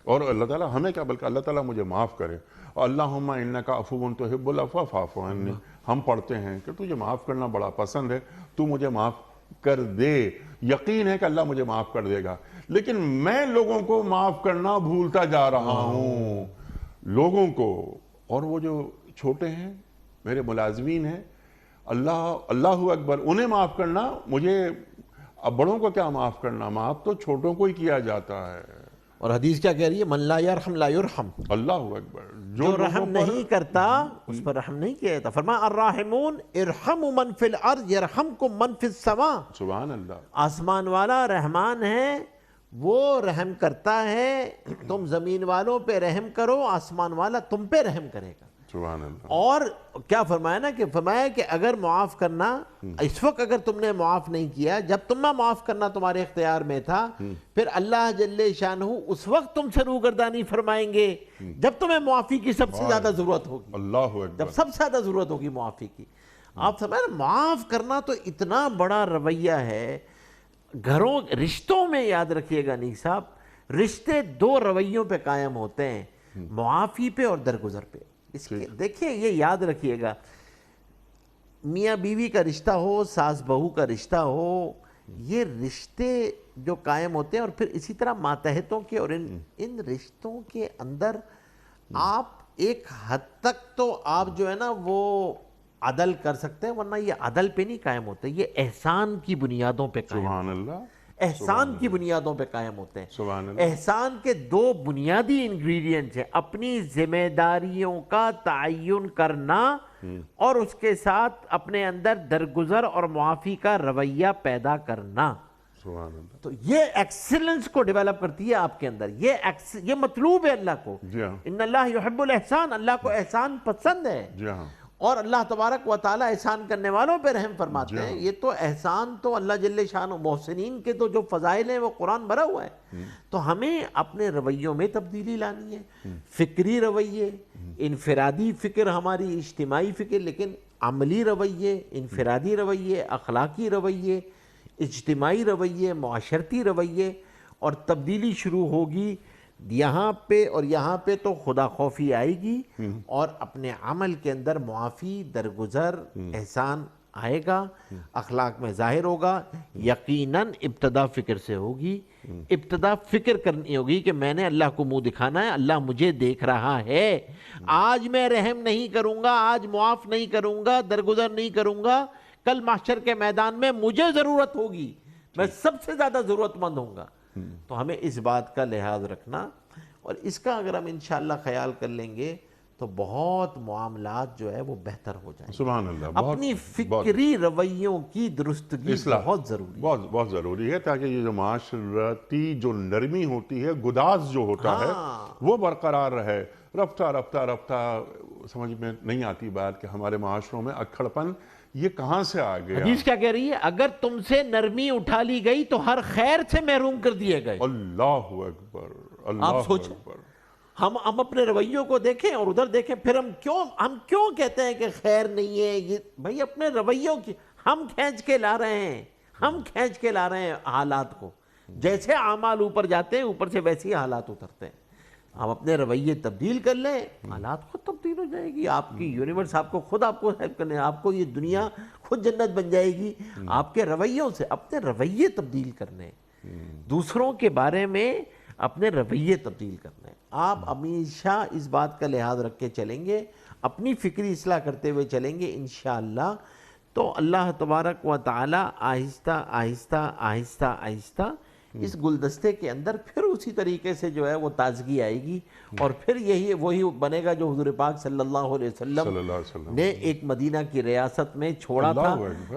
اور اللہ تعالیٰ ہمیں کیا, بلکہ اللہ تعالیٰ مجھے معاف کرے. اللہم انکا عفو تحب العفو فاعف عنی. ہم پڑھتے ہیں کہ تجھے معاف کرنا بڑا پسند ہے, تو مجھے معاف کر دے. یقین ہے کہ اللہ مجھے معاف کر دے گا, لیکن میں لوگوں کو معاف کرنا بھولتا جا رہا ہوں, لوگوں کو. اور وہ جو چھوٹے ہیں, میرے ملازمین ہیں, اللہ اکبر, انہیں معاف کرنا, مجھے اب بڑوں کو کیا معاف کرنا, معاف تو چھوٹوں کو ہی کیا جاتا ہے. اور حدیث کیا کہہ رہی ہے, من لا یرحم لا یرحم. اللہ اکبر, جو رحم نہیں کرتا اس پر رحم نہیں کیا جاتا. فرمایا الراحمون ارحموا من فی الارض یرحمکم من فی السماء. سبحان اللہ. آسمان والا رحمان ہے, وہ رحم کرتا ہے, تم زمین والوں پہ رحم کرو, آسمان والا تم پہ رحم کرے گا. سبحان اللہ. اور کیا فرمایا نا, کہ فرمایا کہ اگر معاف کرنا, اس وقت اگر تم نے معاف نہیں کیا, جب تمہیں معاف کرنا تمہارے اختیار میں تھا, پھر اللہ جل شانہ اس وقت تم سے روگردانی فرمائیں گے جب تمہیں معافی کی سب سے زیادہ ضرورت ہوگی. اللہ اکبر. جب سب سے زیادہ ضرورت ہوگی معافی کی. آپ سمجھیں, معاف کرنا تو اتنا بڑا رویہ ہے. گھروں, رشتوں میں یاد رکھیے گا نیک صاحب, رشتے دو رویوں پہ قائم ہوتے ہیں, معافی پہ اور درگزر پہ. اس کے دیکھیے, یہ یاد رکھیے گا, میاں بیوی کا رشتہ ہو, ساس بہو کا رشتہ ہو, یہ رشتے جو قائم ہوتے ہیں, اور پھر اسی طرح ماتحتوں کے, اور ان رشتوں کے اندر آپ ایک حد تک تو آپ جو ہے نا وہ عدل کر سکتے ہیں, ورنہ یہ عدل پہ نہیں قائم ہوتے, یہ احسان کی بنیادوں پہ قائم. سبحان اللہ. احسان کی بنیادوں پہ قائم ہوتے ہیں. سبحان اللہ. احسان کے دو بنیادی انگریڈینٹس ہیں, اپنی ذمہ داریوں کا تعین کرنا اور اس کے ساتھ اپنے اندر درگزر اور معافی کا رویہ پیدا کرنا. سبحان اللہ. تو یہ ایکسلنس کو ڈیولپ کرتی ہے آپ کے اندر, یہ مطلوب ہے اللہ کو. جی ہاں. ان اللہ یحب الاحسان, اللہ کو احسان پسند ہے. جی ہاں. اور اللہ تبارک و تعالی احسان کرنے والوں پہ رحم فرماتے ہیں. یہ تو احسان تو اللہ جل شانہ, محسنین کے تو جو فضائل ہیں وہ قرآن بھرا ہوا ہے. تو ہمیں اپنے رویوں میں تبدیلی لانی ہے, فکری رویے, انفرادی فکر ہماری, اجتماعی فکر, لیکن عملی رویے, انفرادی رویے, اخلاقی رویے, اجتماعی رویے، معاشرتی رویے، اور تبدیلی شروع ہوگی یہاں پہ، اور یہاں پہ تو خدا خوفی آئے گی، اور اپنے عمل کے اندر معافی، درگزر، احسان آئے گا، اخلاق میں ظاہر ہوگا۔ یقیناً ابتدا فکر سے ہوگی، ابتدا فکر کرنی ہوگی کہ میں نے اللہ کو منہ دکھانا ہے، اللہ مجھے دیکھ رہا ہے، آج میں رحم نہیں کروں گا، آج معاف نہیں کروں گا، درگزر نہیں کروں گا، کل محشر کے میدان میں مجھے ضرورت ہوگی، میں سب سے زیادہ ضرورت مند ہوں گا۔ تو ہمیں اس بات کا لحاظ رکھنا، اور اس کا اگر ہم انشاءاللہ خیال کر لیں گے تو بہت معاملات جو ہے وہ بہتر ہو جائیں گے۔ سبحان اللہ، اپنی فکری رویوں کی درستگی بہت ضروری ہے، بہت ضروری ہے، تاکہ یہ جو معاشرتی جو نرمی ہوتی ہے، گداز جو ہوتا ہے وہ برقرار رہے۔ رفتہ سمجھ میں نہیں آتی بات کہ ہمارے معاشروں میں اکھڑ پن یہ کہاں سے آ گیا۔ حدیث کیا کہہ رہی ہے؟ اگر تم سے نرمی اٹھا لی گئی تو ہر خیر سے محروم کر دیے گئے۔ اللہ اکبر، اللہ آپ سوچیں، اکبر۔ ہم اپنے رویوں کو دیکھیں اور ادھر دیکھیں، پھر ہم کیوں کہتے ہیں کہ خیر نہیں ہے؟ یہ بھائی اپنے رویوں کی ہم کھینچ کے لا رہے ہیں، ہم کھینچ کے لا رہے ہیں حالات کو، جیسے اعمال اوپر جاتے ہیں اوپر سے ویسے ہی حالات اترتے ہیں۔ ہم اپنے رویے تبدیل کر لیں، حالات خود تبدیل ہو جائے گی، آپ کی یونیورس آپ کو خود آپ کو ہیلپ کرنے، آپ کو یہ دنیا خود جنت بن جائے گی آپ کے رویوں سے۔ اپنے رویے تبدیل کرنے، دوسروں کے بارے میں اپنے رویے تبدیل کرنے۔ آپ ہمیشہ اس بات کا لحاظ رکھ کے چلیں گے، اپنی فکری اصلاح کرتے ہوئے چلیں گے انشاءاللہ، تو اللہ تبارک و تعالی آہستہ آہستہ آہستہ آہستہ اس گلدستے کے اندر پھر اسی طریقے سے جو ہے وہ تازگی آئے گی، اور پھر یہی وہی بنے گا جو حضور پاک صلی اللہ علیہ وسلم نے ایک مدینہ کی ریاست میں چھوڑا تھا،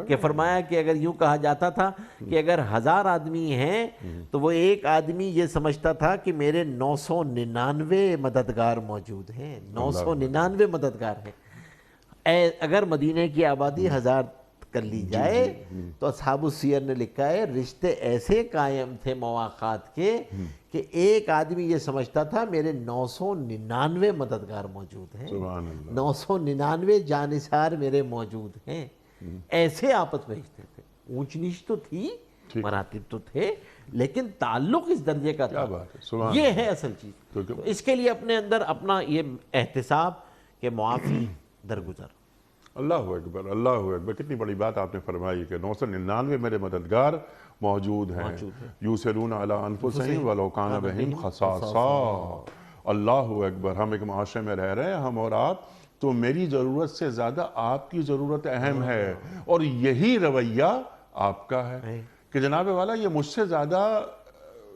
کہ فرمایا کہ اگر یوں کہا جاتا تھا کہ اگر 1000 آدمی ہیں تو وہ ایک آدمی یہ سمجھتا تھا کہ میرے 999 مددگار موجود ہیں، 999 مددگار ہیں۔ اگر مدینہ کی آبادی 1000 کر لی جائے تو اصحاب السیر نے لکھا ہے رشتے ایسے قائم تھے مواقعات کے کہ ایک آدمی یہ سمجھتا تھا میرے 999 مددگار موجود ہیں، 999 جانثار میرے موجود ہیں۔ ایسے آپس میں رشتے تھے، اونچ نیچ تو تھی، مراتب تو تھے، لیکن تعلق اس درجے کا تھا۔ یہ ہے اصل چیز۔ اس کے لیے اپنے اندر اپنا یہ احتساب کہ معافی، درگزر۔ اللہ اکبر، اللہ اکبر، کتنی بڑی بات آپ نے فرمائی کہ 999 میرے مددگار موجود ہیں۔ یوسرون علی انفسہم ولو کان بہم خصاصہ۔ اللہ اکبر، ہم ایک معاشرے میں رہ رہے ہیں، ہم اور آپ، تو میری ضرورت سے زیادہ آپ کی ضرورت اہم ہے، اور یہی رویہ آپ کا ہے کہ جناب والا یہ مجھ سے زیادہ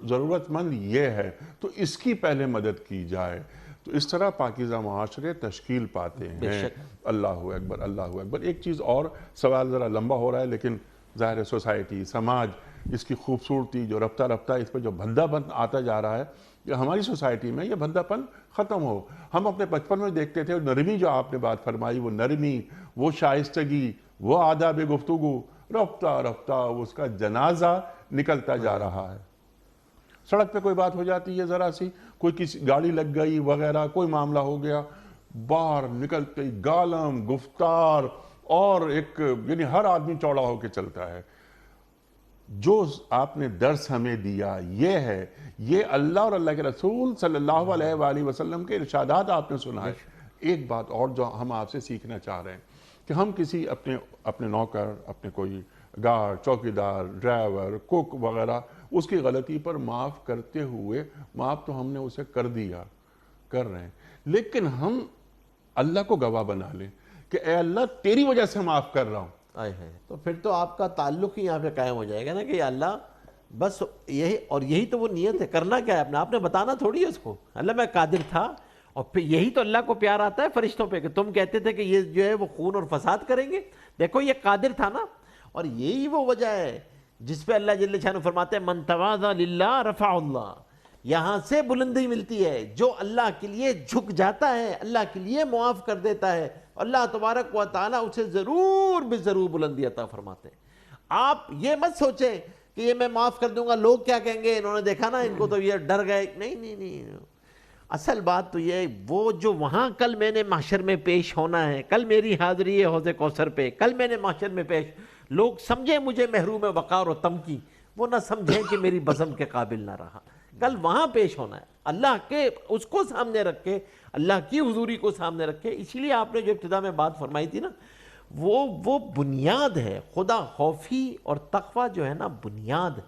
ضرورت مند یہ ہے تو اس کی پہلے مدد کی جائے۔ تو اس طرح پاکیزہ معاشرے تشکیل پاتے ہیں۔ اللہ اکبر، اللہ اکبر۔ ایک چیز اور، سوال ذرا لمبا ہو رہا ہے لیکن ظاہر ہے سوسائٹی، سماج، اس کی خوبصورتی جو رفتہ رفتہ اس پہ جو بھندا پن آتا جا رہا ہے، کہ ہماری سوسائٹی میں یہ بھندا پن ختم ہو۔ ہم اپنے بچپن میں دیکھتے تھے نرمی، جو آپ نے بات فرمائی، وہ نرمی، وہ شائستگی، وہ آداب گفتگو، رفتہ رفتہ اس کا جنازہ نکلتا جا رہا ہے۔ سڑک پہ کوئی بات ہو جاتی ہے ذرا سی، کوئی کسی گاڑی لگ گئی وغیرہ، کوئی معاملہ ہو گیا، باہر نکلتے ہی گالم، گفتار، اور ایک یعنی ہر آدمی چوڑا ہو کے چلتا ہے۔ جو آپ نے درس ہمیں دیا یہ ہے، یہ اللہ اور اللہ کے رسول صلی اللہ علیہ وآلہ وسلم کے ارشادات آپ نے سنائے۔ ایک بات اور جو ہم آپ سے سیکھنا چاہ رہے ہیں کہ ہم کسی اپنے نوکر، اپنے کوئی گارڈ، چوکیدار، ڈرائیور، کوک وغیرہ، اس کی غلطی پر معاف کرتے ہوئے، معاف تو ہم نے اسے کر دیا، کر رہے ہیں، لیکن ہم اللہ کو گواہ بنا لیں کہ اے اللہ تیری وجہ سے معاف کر رہا ہوں، تو پھر تو آپ کا تعلق ہی یہاں پہ قائم ہو جائے گا نا کہ یا اللہ بس یہی، اور یہی تو وہ نیت ہے۔ کرنا کیا ہے آپ نے بتانا تھوڑی ہے اس کو، اللہ میں قادر تھا، اور پھر یہی تو اللہ کو پیار آتا ہے فرشتوں پہ کہ تم کہتے تھے کہ یہ جو ہے وہ خون اور فساد کریں گے، دیکھو یہ قادر تھا نا۔ اور یہی وہ وجہ ہے جس پہ اللہ جل شانہ فرماتے ہیں من تواضع للہ رفع اللہ، یہاں سے بلندی ملتی ہے، جو اللہ کے لیے جھک جاتا ہے، اللہ کے لیے معاف کر دیتا ہے، اللہ تبارک و تعالیٰ اسے ضرور بے ضرور بلندی عطا فرماتے ہیں۔ آپ یہ مت سوچیں کہ یہ میں معاف کر دوں گا لوگ کیا کہیں گے، انہوں نے دیکھا نا ان کو تو یہ ڈر گئے، نہیں، اصل بات تو یہ وہ جو وہاں کل میں نے محشر میں پیش ہونا ہے، کل میری حاضری ہے حوض کوثر پہ، کل میں نے محشر میں پیش، لوگ سمجھیں مجھے محروم وقار و تم کی، وہ نہ سمجھیں کہ میری بزم کے قابل نہ رہا. کل وہاں پیش ہونا ہے، اللہ کے اس کو سامنے رکھ کے، اللہ کی حضوری کو سامنے رکھ کے. اسی لیے آپ نے جو ابتدا میں بات فرمائی تھی نا، وہ بنیاد ہے. خدا خوفی اور تقوی جو ہے نا بنیاد ہے.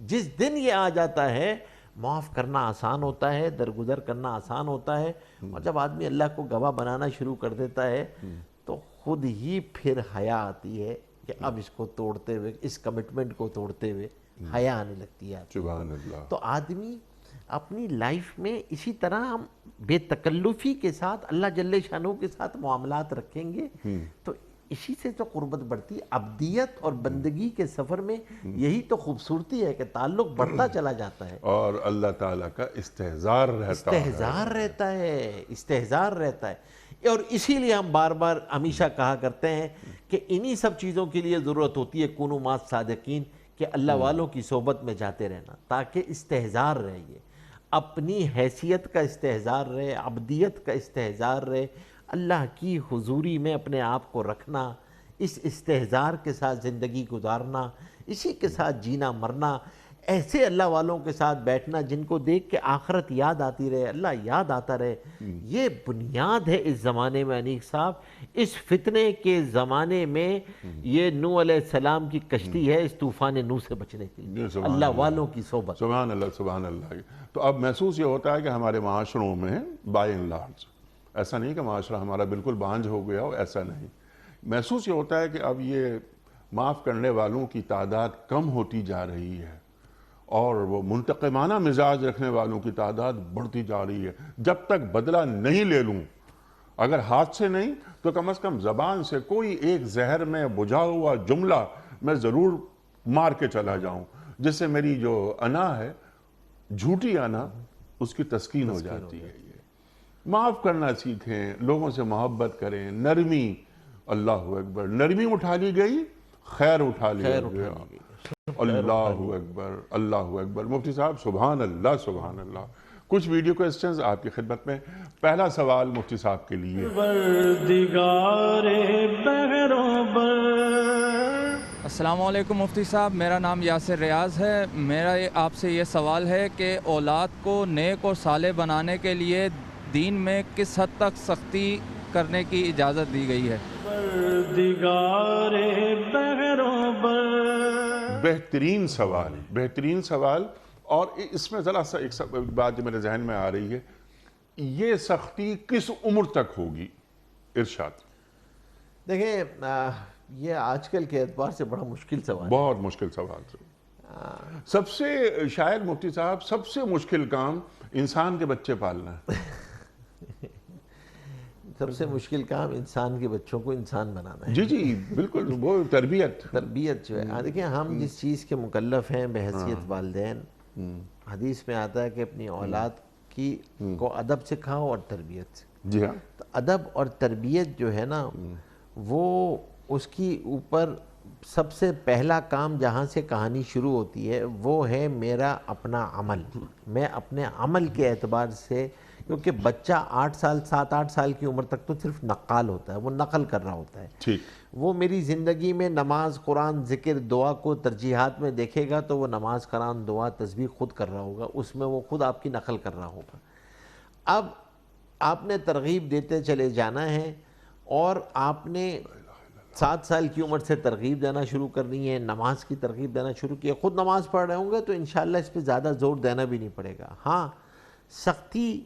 جس دن یہ آ جاتا ہے معاف کرنا آسان ہوتا ہے، درگزر کرنا آسان ہوتا ہے. اور جب آدمی اللہ کو گواہ بنانا شروع کر دیتا ہے تو خود ہی پھر حیا آتی ہے کہ اب اس کو توڑتے ہوئے، اس کمٹمنٹ کو توڑتے ہوئے حیا آنے لگتی ہے. سبحان اللہ. تو آدمی اپنی لائف میں اسی طرح ہم بے تکلفی کے ساتھ اللہ جل شانہ کے ساتھ معاملات رکھیں گے تو اسی سے تو قربت بڑھتی ہے. عبدیت اور بندگی کے سفر میں یہی تو خوبصورتی ہے کہ تعلق بڑھتا چلا جاتا ہے، اور اللہ تعالیٰ کا استحضار رہتا ہے. استحضار رہتا ہے. اور اسی لیے ہم بار بار ہمیشہ کہا کرتے ہیں کہ انہی سب چیزوں کے لیے ضرورت ہوتی ہے کونوا مع الصادقین، کہ اللہ والوں کی صحبت میں جاتے رہنا تاکہ استحضار رہے. یہ اپنی حیثیت کا استحضار رہے، عبدیت کا استحضار رہے، اللہ کی حضوری میں اپنے آپ کو رکھنا، اس استحضار کے ساتھ زندگی گزارنا، اسی کے ساتھ جینا مرنا. ایسے اللہ والوں کے ساتھ بیٹھنا جن کو دیکھ کے آخرت یاد آتی رہے، اللہ یاد آتا رہے. یہ بنیاد ہے اس زمانے میں. انیق صاحب، اس فتنے کے زمانے میں یہ نوح علیہ السلام کی کشتی ہے اس طوفان نوح سے بچنے کے لیے، اللہ والوں کی صحبت. سبحان اللہ سبحان اللہ. تو اب محسوس یہ ہوتا ہے کہ ہمارے معاشروں میں بائی اینڈ لارج، ایسا نہیں کہ معاشرہ ہمارا بالکل بانجھ ہو گیا ہو، ایسا نہیں. محسوس یہ ہوتا ہے کہ اب یہ معاف کرنے والوں کی تعداد کم ہوتی جا رہی ہے اور وہ منتقمانہ مزاج رکھنے والوں کی تعداد بڑھتی جا رہی ہے. جب تک بدلہ نہیں لے لوں، اگر ہاتھ سے نہیں تو کم از کم زبان سے کوئی ایک زہر میں بجھا ہوا جملہ میں ضرور مار کے چلا جاؤں، جس سے میری جو انا ہے، جھوٹی انا، اس کی تسکین ہو جاتی ہے. یہ معاف کرنا سیکھیں، لوگوں سے محبت کریں، نرمی. اللہ اکبر، نرمی اٹھا لی گئی، خیر اٹھا لیا گیا. اللہ اکبر اللہ اکبر. مفتی صاحب سبحان اللہ سبحان اللہ. کچھ ویڈیو کوسچنز آپ کی خدمت میں. پہلا سوال مفتی صاحب کے لیے. پروردگار بہروبر. السلام علیکم مفتی صاحب، میرا نام یاسر ریاض ہے. میرا آپ سے یہ سوال ہے کہ اولاد کو نیک اور صالح بنانے کے لیے دین میں کس حد تک سختی کرنے کی اجازت دی گئی ہے؟ پروردگار بہروبر. بہترین سوال، بہترین سوال. اور اس میں ذرا سا ایک بات جو میرے ذہن میں آ رہی ہے، یہ سختی کس عمر تک ہوگی؟ ارشاد. دیکھیں، یہ آج کل کے اعتبار سے بڑا مشکل سوال ہے. بہت مشکل سوال. سب سے شاید مفتی صاحب سب سے مشکل کام انسان کے بچے پالنا ہے. سب سے مشکل کام انسان کے بچوں کو انسان بنانا ہے. جی جی بالکل، وہ تربیت جو ہے. دیکھیں، ہم جس چیز کے مکلف ہیں بحیثیت والدین، حدیث میں آتا ہے کہ اپنی اولاد کی کو ادب سکھاؤ اور تربیت. جی ہاں. تو ادب اور تربیت جو ہے نا، وہ اس کی اوپر سب سے پہلا کام جہاں سے کہانی شروع ہوتی ہے وہ ہے میرا اپنا عمل. میں اپنے عمل کے اعتبار سے، کیونکہ بچہ 7-8 سال کی عمر تک تو صرف نقال ہوتا ہے، وہ نقل کر رہا ہوتا ہے. ٹھیک. وہ میری زندگی میں نماز، قرآن، ذکر، دعا کو ترجیحات میں دیکھے گا تو وہ نماز، قرآن، دعا، تسبیح خود کر رہا ہوگا، اس میں وہ خود آپ کی نقل کر رہا ہوگا. اب آپ نے ترغیب دیتے چلے جانا ہے، اور آپ نے 7 سال کی عمر سے ترغیب دینا شروع کرنی ہے، نماز کی ترغیب دینا شروع کی ہے. خود نماز پڑھ رہے ہوں گے تو انشاءاللہ اس پہ زیادہ زور دینا بھی نہیں پڑے گا. ہاں، سختی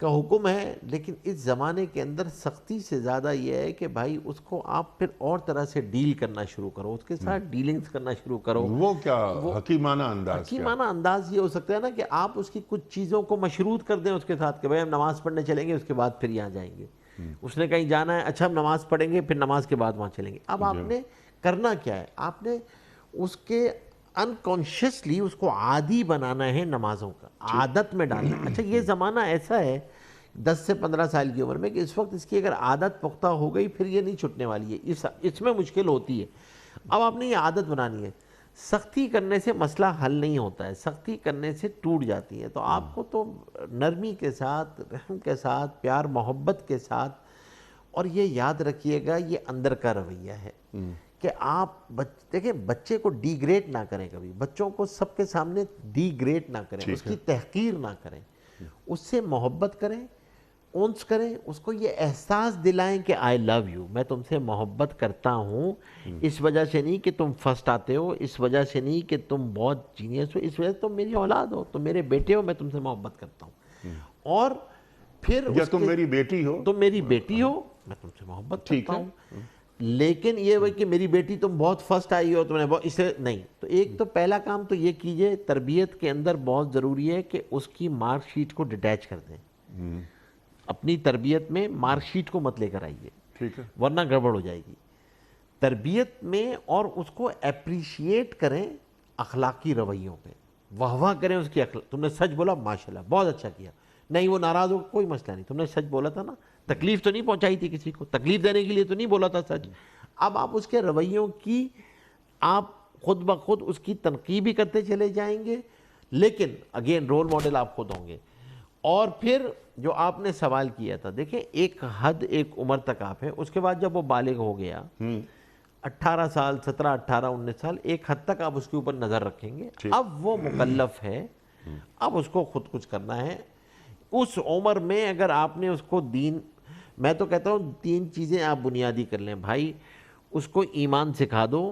کا حکم ہے، لیکن اس زمانے کے اندر سختی سے زیادہ یہ ہے کہ بھائی اس کو آپ پھر اور طرح سے ڈیل کرنا شروع کرو، اس کے ساتھ ڈیلنگز کرنا شروع کرو. وہ کیا حکیمانہ انداز؟ حکیمانہ انداز یہ ہو سکتا ہے نا کہ آپ اس کی کچھ چیزوں کو مشروط کر دیں اس کے ساتھ کہ بھائی ہم نماز پڑھنے چلیں گے، اس کے بعد پھر یہاں جائیں گے. اس نے کہیں جانا ہے، اچھا ہم نماز پڑھیں گے، پھر نماز کے بعد وہاں چلیں گے. اب آپ نے کرنا کیا ہے؟ آپ نے اس کے انکانشیسلی اس کو عادی بنانا ہے، نمازوں کا عادت میں ڈالنا. اچھا، یہ زمانہ ایسا ہے 10 سے 15 سال کی عمر میں کہ اس وقت اس کی اگر عادت پختہ ہو گئی پھر یہ نہیں چھٹنے والی ہے. اس میں مشکل ہوتی ہے. اب آپ نے یہ عادت بنانی ہے. سختی کرنے سے مسئلہ حل نہیں ہوتا ہے، سختی کرنے سے ٹوٹ جاتی ہے. تو آپ کو تو نرمی کے ساتھ، رحم کے ساتھ، پیار محبت کے ساتھ، اور یہ یاد رکھیے گا یہ اندر کا رویہ ہے کہ آپ دیکھیں بچے کو ڈی گریڈ نہ کریں، کبھی بچوں کو سب کے سامنے ڈی گریڈ نہ کریں، اس کی تحقیر نہ کریں، اس سے محبت کریں، اونس کریں، اس کو یہ احساس دلائیں کہ آئی لو یو، میں تم سے محبت کرتا ہوں، اس وجہ سے نہیں کہ تم فرسٹ آتے ہو، اس وجہ سے نہیں کہ تم بہت جینیس ہو، اس وجہ سے تم میری اولاد ہو، تم میرے بیٹے ہو، میں تم سے محبت کرتا ہوں. اور پھر یا تم میری بیٹی ہو، تم میری بیٹی ہو، میں تم سے محبت کرتا ہوں. لیکن یہ وہ کہ میری بیٹی تم بہت فرسٹ آئی ہو، تم نے بہت اسے نہیں. تو ایک تو پہلا کام تو یہ کیجئے، تربیت کے اندر بہت ضروری ہے کہ اس کی مارک شیٹ کو ڈیٹیچ کر دیں. اپنی تربیت میں مارک شیٹ کو مت لے کر آئیے، ٹھیک ہے، ورنہ گڑبڑ ہو جائے گی تربیت میں. اور اس کو اپریشیٹ کریں اخلاقی رویوں پہ، واہ واہ کریں اس کی اخلاق. تم نے سچ بولا، ماشاءاللہ بہت اچھا کیا. نہیں وہ ناراض ہو، کوئی مسئلہ نہیں، تم نے سچ بولا تھا نا، تکلیف تو نہیں پہنچائی تھی کسی کو، تکلیف دینے کے لیے تو نہیں بولا تھا سچ. اب آپ اس کے رویوں کی آپ خود بخود اس کی تنقید بھی کرتے چلے جائیں گے، لیکن اگین رول ماڈل آپ خود ہوں گے. اور پھر جو آپ نے سوال کیا تھا، دیکھیں ایک حد، ایک عمر تک آپ ہیں، اس کے بعد جب وہ بالغ ہو گیا 18 سال، 17، 18، 19 سال، ایک حد تک آپ اس کے اوپر نظر رکھیں گے. اب وہ مکلف ہے، اب اس کو خود کچھ کرنا ہے. اس عمر میں اگر آپ نے اس کو دین، میں تو کہتا ہوں 3 چیزیں آپ بنیادی کر لیں بھائی. اس کو ایمان سکھا دو،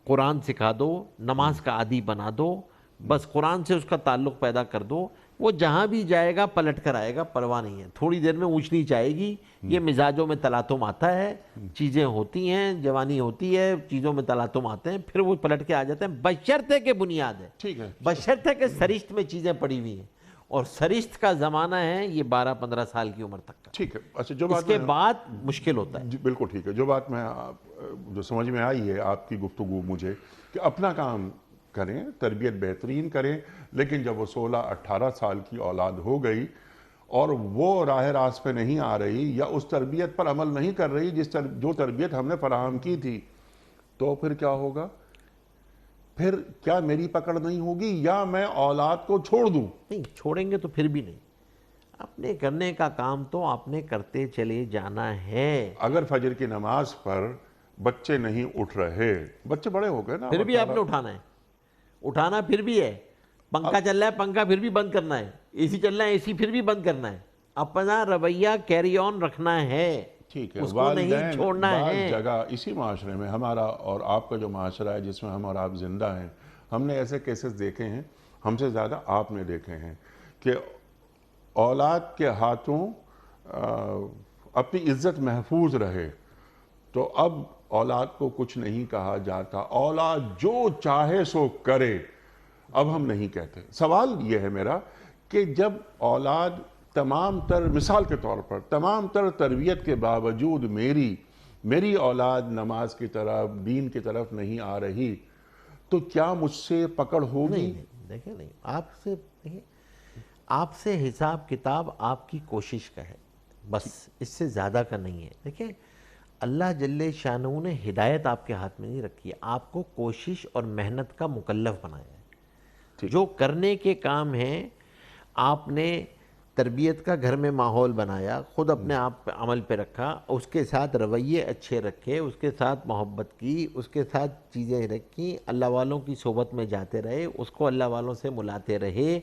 قرآن سکھا دو، نماز کا عادی بنا دو، بس قرآن سے اس کا تعلق پیدا کر دو. وہ جہاں بھی جائے گا پلٹ کر آئے گا، پرواہ نہیں ہے. تھوڑی دیر میں اونچ نیچ آئے گی، یہ مزاجوں میں تلاطم آتا ہے، چیزیں ہوتی ہیں، جوانی ہوتی ہے، چیزوں میں تلاطم آتے ہیں، پھر وہ پلٹ کے آ جاتے ہیں. بشرطے کہ بنیاد ہے، ٹھیک ہے، بشرطے کہ سرشت میں چیزیں پڑی ہوئی ہیں، اور سرشت کا زمانہ ہے یہ 12-15 سال کی عمر تک کا. ٹھیک ہے. اچھا، جو اس بات کے بعد مشکل ہوتا ہے. جی بالکل ٹھیک ہے. جو بات میں جو سمجھ میں آئی ہے آپ کی گفتگو مجھے، کہ اپنا کام کریں، تربیت بہترین کریں، لیکن جب وہ 16-18 سال کی اولاد ہو گئی اور وہ راہ راست پہ نہیں آ رہی، یا اس تربیت پر عمل نہیں کر رہی جو تربیت ہم نے فراہم کی تھی، تو پھر کیا ہوگا؟ پھر کیا میری پکڑ نہیں ہوگی، یا میں اولاد کو چھوڑ دوں؟ نہیں چھوڑیں گے تو پھر بھی نہیں. اپنے کرنے کا کام تو آپ نے کرتے چلے جانا ہے. اگر فجر کی نماز پر بچے نہیں اٹھ رہے، بچے بڑے ہو گئے نا، پھر بھی آپ نے اٹھانا ہے، اٹھانا پھر بھی ہے. پنکھا چل رہا ہے، پنکھا پھر بھی بند کرنا ہے. اے سی چل رہا ہے، اے سی پھر بھی بند کرنا ہے. اپنا رویہ کیری آن رکھنا ہے، ٹھیک ہے. اس کو نہیں چھوڑنا بعض ہے. جگہ اسی معاشرے میں، ہمارا اور آپ کا جو معاشرہ ہے جس میں ہم اور آپ زندہ ہیں، ہم نے ایسے کیسز دیکھے ہیں، ہم سے زیادہ آپ نے دیکھے ہیں، کہ اولاد کے ہاتھوں اپنی عزت محفوظ رہے تو اب اولاد کو کچھ نہیں کہا جاتا، اولاد جو چاہے سو کرے. اب ہم نہیں کہتے. سوال یہ ہے میرا کہ جب اولاد تمام تر، مثال کے طور پر تمام تر تربیت کے باوجود میری اولاد نماز کی طرف، دین کی طرف نہیں آ رہی، تو کیا مجھ سے پکڑ ہوگی؟ نہیں دیکھیں، نہیں آپ سے حساب کتاب آپ کی کوشش کا ہے، بس اس سے زیادہ کا نہیں ہے. دیکھیں اللہ جل شانہ نے ہدایت آپ کے ہاتھ میں نہیں رکھی ہے، آپ کو کوشش اور محنت کا مکلف بنایا ہے. جو کرنے کے کام ہیں، آپ نے تربیت کا گھر میں ماحول بنایا، خود اپنے آپ پہ عمل پہ رکھا، اس کے ساتھ رویے اچھے رکھے، اس کے ساتھ محبت کی، اس کے ساتھ چیزیں رکھی، اللہ والوں کی صحبت میں جاتے رہے، اس کو اللہ والوں سے ملاتے رہے.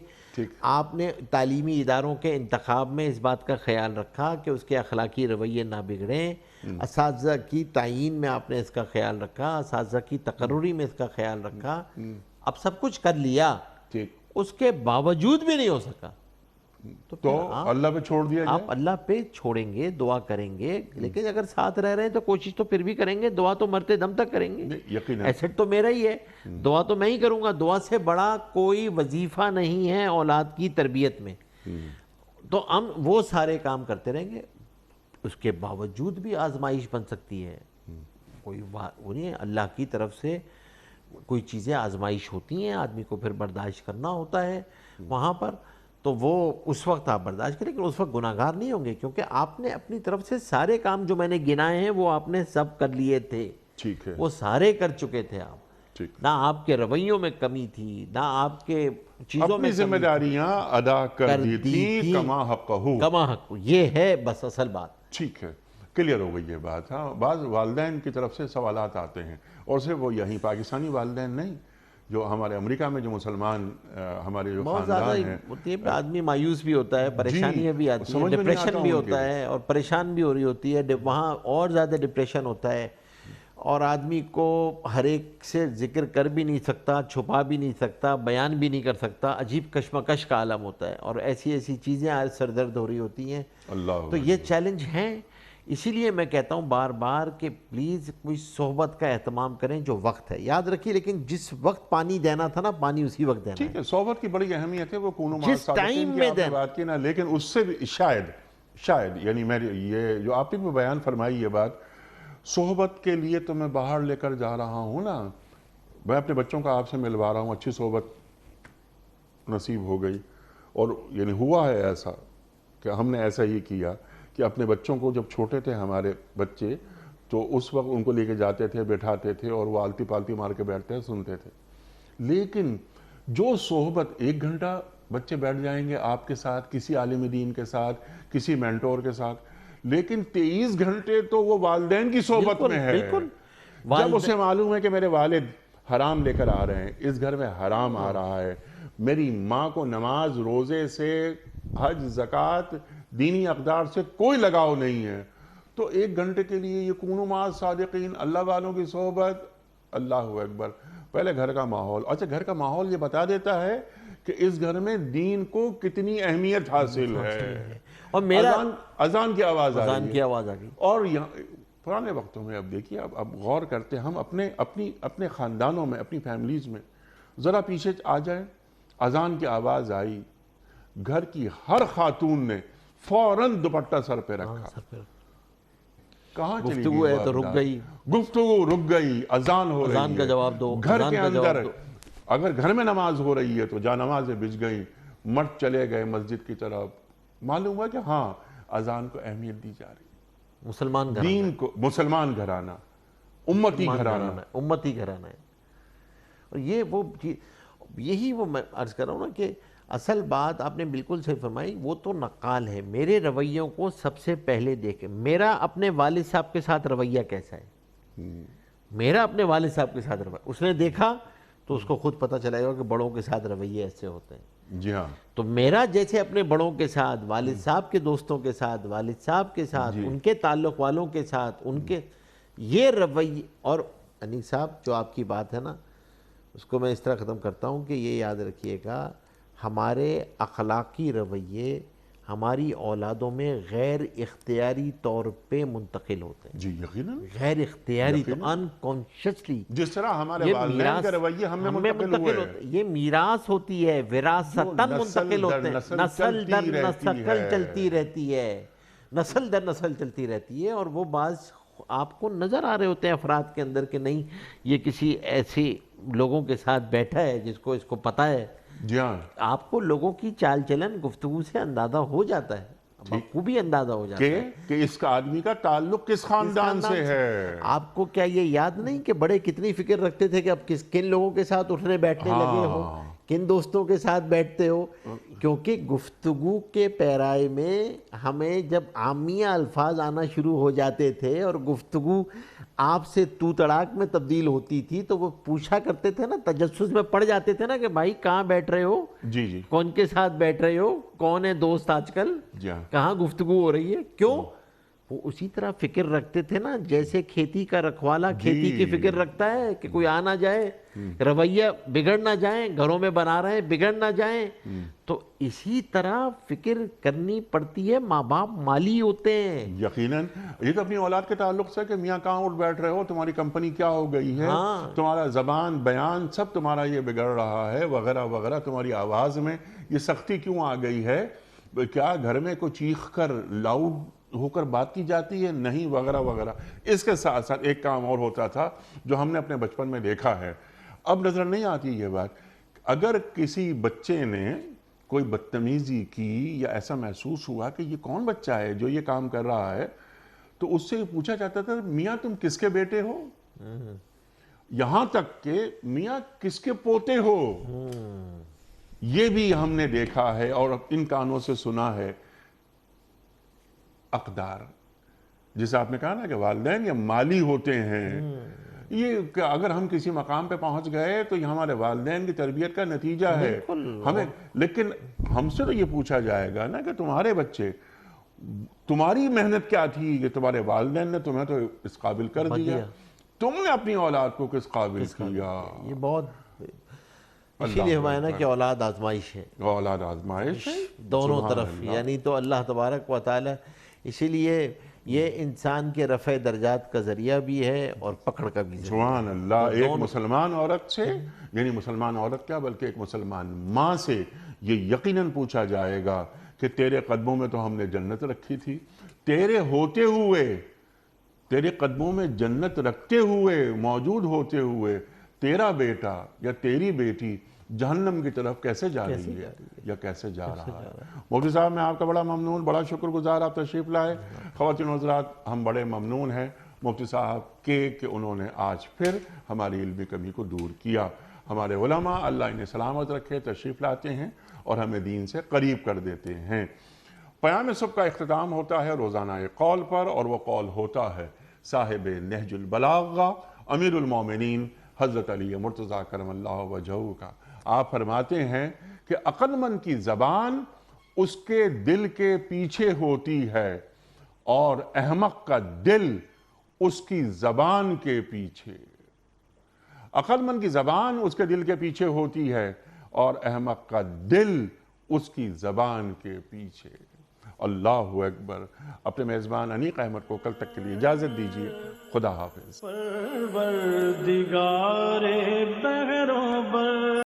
آپ نے تعلیمی اداروں کے انتخاب میں اس بات کا خیال رکھا کہ اس کے اخلاقی رویے نہ بگڑیں. اساتذہ کی تعیین میں آپ نے اس کا خیال رکھا، اساتذہ کی تقرری میں اس کا خیال رکھا. اب سب کچھ کر لیا، اس کے باوجود بھی نہیں ہو سکا تو اللہ پہ چھوڑ دیا جائے. آپ اللہ پہ چھوڑیں گے، دعا کریں گے، لیکن اگر ساتھ رہ رہے ہیں تو کوشش تو پھر بھی کریں گے. دعا تو مرتے دم تک کریں گے، یقیناً ایسٹ تو میرا ہی ہے، دعا تو میں ہی کروں گا. دعا سے بڑا کوئی وظیفہ نہیں ہے اولاد کی تربیت میں. تو ہم وہ سارے کام کرتے رہیں گے. اس کے باوجود بھی آزمائش بن سکتی ہے، کوئی انہیں اللہ کی طرف سے کوئی چیزیں آزمائش ہوتی ہیں، آدمی کو پھر برداشت کرنا ہوتا ہے وہاں پر. تو وہ اس وقت آپ برداشت کریں، لیکن اس وقت گناہگار نہیں ہوں گے، کیونکہ آپ نے اپنی طرف سے سارے کام جو میں نے گنائے ہیں وہ آپ نے سب کر لیے تھے. ٹھیک ہے، وہ سارے کر چکے تھے آپ. نہ آپ کے رویوں میں کمی تھی، نہ آپ کے چیزوں میں، اپنی ذمہ داریاں ادا کر دی تھی کما حق ہو. کما حق، یہ ہے بس اصل بات. ٹھیک ہے. کلیئر ہو گئی یہ بات. ہاں بعض والدین کی طرف سے سوالات آتے ہیں اور صرف وہ یہیں پاکستانی والدین نہیں, جو ہمارے امریکہ میں جو مسلمان ہمارے جو بہت خاندان زیادہ ہیں, ہوتی ہے. آدمی مایوس بھی ہوتا ہے, پریشانیاں بھی آتی ہیں, سمجھ میں نہیں آتا ڈپریشن بھی ان ہوتا کے. ہے اور پریشان بھی ہو رہی ہوتی ہے, وہاں اور زیادہ ڈپریشن ہوتا ہے اور آدمی کو ہر ایک سے ذکر کر بھی نہیں سکتا, چھپا بھی نہیں سکتا, بیان بھی نہیں کر سکتا, عجیب کشمکش کا عالم ہوتا ہے اور ایسی ایسی چیزیں آج سر درد ہو رہی ہوتی ہیں. اللہ تو یہ چیلنج ہیں. اسی لیے میں کہتا ہوں بار بار کہ پلیز کوئی صحبت کا اہتمام کریں جو وقت ہے, یاد رکھیے, لیکن جس وقت پانی دینا تھا نا, پانی اسی وقت دینا ٹھیک ہے. صحبت کی بڑی اہمیت ہے, وہ کونو جس ٹائم میں آپ نے بات کی نا, لیکن اس سے بھی شاید یعنی میں یہ جو آپ نے بھی بیان فرمائی یہ بات, صحبت کے لیے تو میں باہر لے کر جا رہا ہوں نا, میں اپنے بچوں کا آپ سے ملوا رہا ہوں, اچھی صحبت نصیب ہو گئی اور یعنی ہوا ہے ایسا کہ ہم نے ایسا ہی کیا کہ اپنے بچوں کو, جب چھوٹے تھے ہمارے بچے, تو اس وقت ان کو لے کے جاتے تھے, بیٹھاتے تھے اور وہ آلتی پالتی مار کے بیٹھتے ہیں, سنتے تھے. لیکن جو صحبت 1 گھنٹہ بچے بیٹھ جائیں گے آپ کے ساتھ, کسی عالم دین کے ساتھ, کسی مینٹور کے ساتھ, لیکن 23 گھنٹے تو وہ والدین کی صحبت میں ہے. بالکل. جب اسے معلوم ہے کہ میرے والد حرام لے کر آ رہے ہیں, اس گھر میں حرام آ رہا ہے, میری ماں کو نماز, روزے سے, حج, زکوٰۃ, دینی اقدار سے کوئی لگاؤ نہیں ہے, تو 1 گھنٹے کے لیے یہ کونو مع الصادقین, اللہ والوں کی صحبت. اللہ اکبر. پہلے گھر کا ماحول, اچھا گھر کا ماحول یہ بتا دیتا ہے کہ اس گھر میں دین کو کتنی اہمیت حاصل ہے. اور میرا اذان کی آواز آ اذان رہی کی ہے. آواز آ گئی. اور یہاں پرانے وقتوں میں اب دیکھیے, اب غور کرتے ہم اپنے خاندانوں میں, اپنی فیملیز میں, ذرا پیچھے آ جائیں, اذان کی آواز آئی, گھر کی ہر خاتون نے فوراً دوپٹہ سر پہ رکھا. کہاں چلی گفتگو گئی ہے تو رک گئی, گفتگو رک گئی, اذان ہو رہی ہے, اذان کا جواب دو, گھر اذان کے کا اندر جواب دو. اگر گھر میں نماز ہو رہی ہے تو جا نمازیں بج گئیں, مرد چلے گئے مسجد کی طرف. معلوم ہوا کہ ہاں اذان کو اہمیت دی جا رہی ہے. مسلمان گھرانہ, دین کو, مسلمان گھرانہ, امتی گھرانہ. امتی گھرانہ ہے. اور یہ وہ یہی وہ میں عرض کر رہا ہوں نا کہ اصل بات آپ نے بالکل صحیح فرمائی. وہ تو نقال ہے, میرے رویوں کو سب سے پہلے دیکھیں. میرا اپنے والد صاحب کے ساتھ رویہ کیسا ہے, میرا اپنے والد صاحب کے ساتھ رویہ, اس نے دیکھا تو اس کو خود پتہ چلے گا کہ بڑوں کے ساتھ رویے ایسے ہوتے ہیں. جی ہاں. تو میرا جیسے اپنے بڑوں کے ساتھ, والد صاحب کے دوستوں کے ساتھ, والد صاحب کے ساتھ, ان کے تعلق والوں کے ساتھ, ان کے یہ رویے. اور انیس صاحب جو آپ کی بات ہے نا, اس کو میں اس طرح ختم کرتا ہوں کہ یہ یاد رکھیے گا, ہمارے اخلاقی رویے ہماری اولادوں میں غیر اختیاری طور پہ منتقل ہوتے ہیں. جی یقیناً. غیر اختیاری تو انکانشیسلی, جس طرح ہمارے والدین کے رویے ہم میں منتقل ہوئے ہیں, یہ میراث ہوتی ہے, وراثتاً منتقل ہوتے ہیں, نسل در نسل چلتی رہتی ہے, نسل در نسل چلتی رہتی ہے. اور وہ بعض آپ کو نظر آ رہے ہوتے ہیں افراد کے اندر کہ نہیں یہ کسی ایسے لوگوں کے ساتھ بیٹھا ہے جس کو اس کو پتہ ہے. جی ہاں. آپ کو لوگوں کی چال چلن, گفتگو سے اندازہ ہو جاتا ہے, بخوبی اندازہ ہو جاتا ہے کہ اس کا آدمی کا تعلق کس خاندان سے ہے. آپ کو کیا یہ یاد نہیں کہ بڑے کتنی فکر رکھتے تھے کہ اب کن لوگوں کے ساتھ اٹھنے بیٹھنے لگے ہو, کن دوستوں کے ساتھ بیٹھتے ہو. کیونکہ گفتگو کے پیرائے میں ہمیں جب عامیہ الفاظ آنا شروع ہو جاتے تھے اور گفتگو آپ سے تو تڑاک میں تبدیل ہوتی تھی, تو وہ پوچھا کرتے تھے نا, تجسس میں پڑ جاتے تھے نا کہ بھائی کہاں بیٹھ رہے ہو, جی جی, کون کے ساتھ بیٹھ رہے ہو, کون ہے دوست آج کل, کہاں گفتگو ہو رہی ہے, کیوں. وہ اسی طرح فکر رکھتے تھے نا جیسے کھیتی کا رکھوالا کھیتی کی فکر رکھتا ہے کہ کوئی آ نہ جائے, رویہ بگڑ نہ جائیں, گھروں میں بنا رہے ہیں بگڑ نہ جائیں. تو اسی طرح فکر کرنی پڑتی ہے. ماں باپ مالی ہوتے ہیں یقیناً. یہ تو اپنی اولاد کے تعلق سے کہ میاں کہاں اٹھ بیٹھ رہے ہو, تمہاری کمپنی کیا ہو گئی ہے, تمہارا زبان بیان سب تمہارا یہ بگڑ رہا ہے وغیرہ وغیرہ, تمہاری آواز میں یہ سختی کیوں آ گئی ہے, کیا گھر میں کوئی چیخ کر لاؤڈ ہو کر بات کی جاتی ہے, نہیں, وغیرہ وغیرہ. اس کے ساتھ ساتھ ایک کام اور ہوتا تھا جو ہم نے اپنے بچپن میں دیکھا ہے, اب نظر نہیں آتی یہ بات. اگر کسی بچے نے کوئی بدتمیزی کی یا ایسا محسوس ہوا کہ یہ کون بچہ ہے جو یہ کام کر رہا ہے, تو اس سے پوچھا جاتا تھا میاں تم کس کے بیٹے ہو, یہاں تک کہ میاں کس کے پوتے ہو. یہ بھی ہم نے دیکھا ہے اور ان کانوں سے سنا ہے. اقدار, جسے آپ نے کہا نا کہ والدین یہ مالی ہوتے ہیں، یہ کہ اگر ہم کسی مقام پہ پہنچ گئے تو یہ ہمارے والدین کی تربیت کا نتیجہ ہے ہمیں. لیکن ہم سے تو یہ پوچھا جائے گا نا کہ تمہارے بچے، تمہاری محنت کیا تھی کہ تمہارے والدین نے تمہیں تو اس قابل کر دیا، تم نے اپنی اولاد کو کس قابل کیا. یہ بہت، اسی لیے ہمارا نا کہ اولاد آزمائش ہے، اولاد آزمائش ہے دونوں طرف. یعنی تو اللہ تبارک و تعالی اسی لیے یہ انسان کے رفع درجات کا ذریعہ بھی ہے اور پکڑ کا بھی ذریعہ. سبحان اللہ. ایک مسلمان عورت سے، یعنی مسلمان عورت کیا بلکہ ایک مسلمان ماں سے یہ یقیناً پوچھا جائے گا کہ تیرے قدموں میں تو ہم نے جنت رکھی تھی، تیرے ہوتے ہوئے، تیرے قدموں میں جنت رکھتے ہوئے، موجود ہوتے ہوئے تیرا بیٹا یا تیری بیٹی جہنم کی طرف کیسے جا رہی ہے یا کیسے جا رہا ہے. مفتی صاحب میں آپ کا بڑا ممنون، بڑا شکر گزار، آپ تشریف لائے. خواتین و حضرات ہم بڑے ممنون ہیں مفتی صاحب کے کہ انہوں نے آج پھر ہماری علمی کمی کو دور کیا. ہمارے علماء اللہ انہیں سلامت رکھے تشریف لاتے ہیں اور ہمیں دین سے قریب کر دیتے ہیں. پیام صبح کا اختتام ہوتا ہے روزانہ ایک قول پر، اور وہ قول ہوتا ہے صاحب نہج البلاغہ امیر المومنین حضرت علی مرتضیٰ کرم اللہ وجہہ کا. آپ فرماتے ہیں کہ عقل مند کی زبان اس کے دل کے پیچھے ہوتی ہے اور احمق کا دل اس کی زبان کے پیچھے. عقل مند کی زبان اس کے دل کے پیچھے ہوتی ہے اور احمق کا دل اس کی زبان کے پیچھے. اللہ اکبر. اپنے میزبان انیق احمد کو کل تک کے لیے اجازت دیجیے. خدا حافظ. پروردگار بحروں بر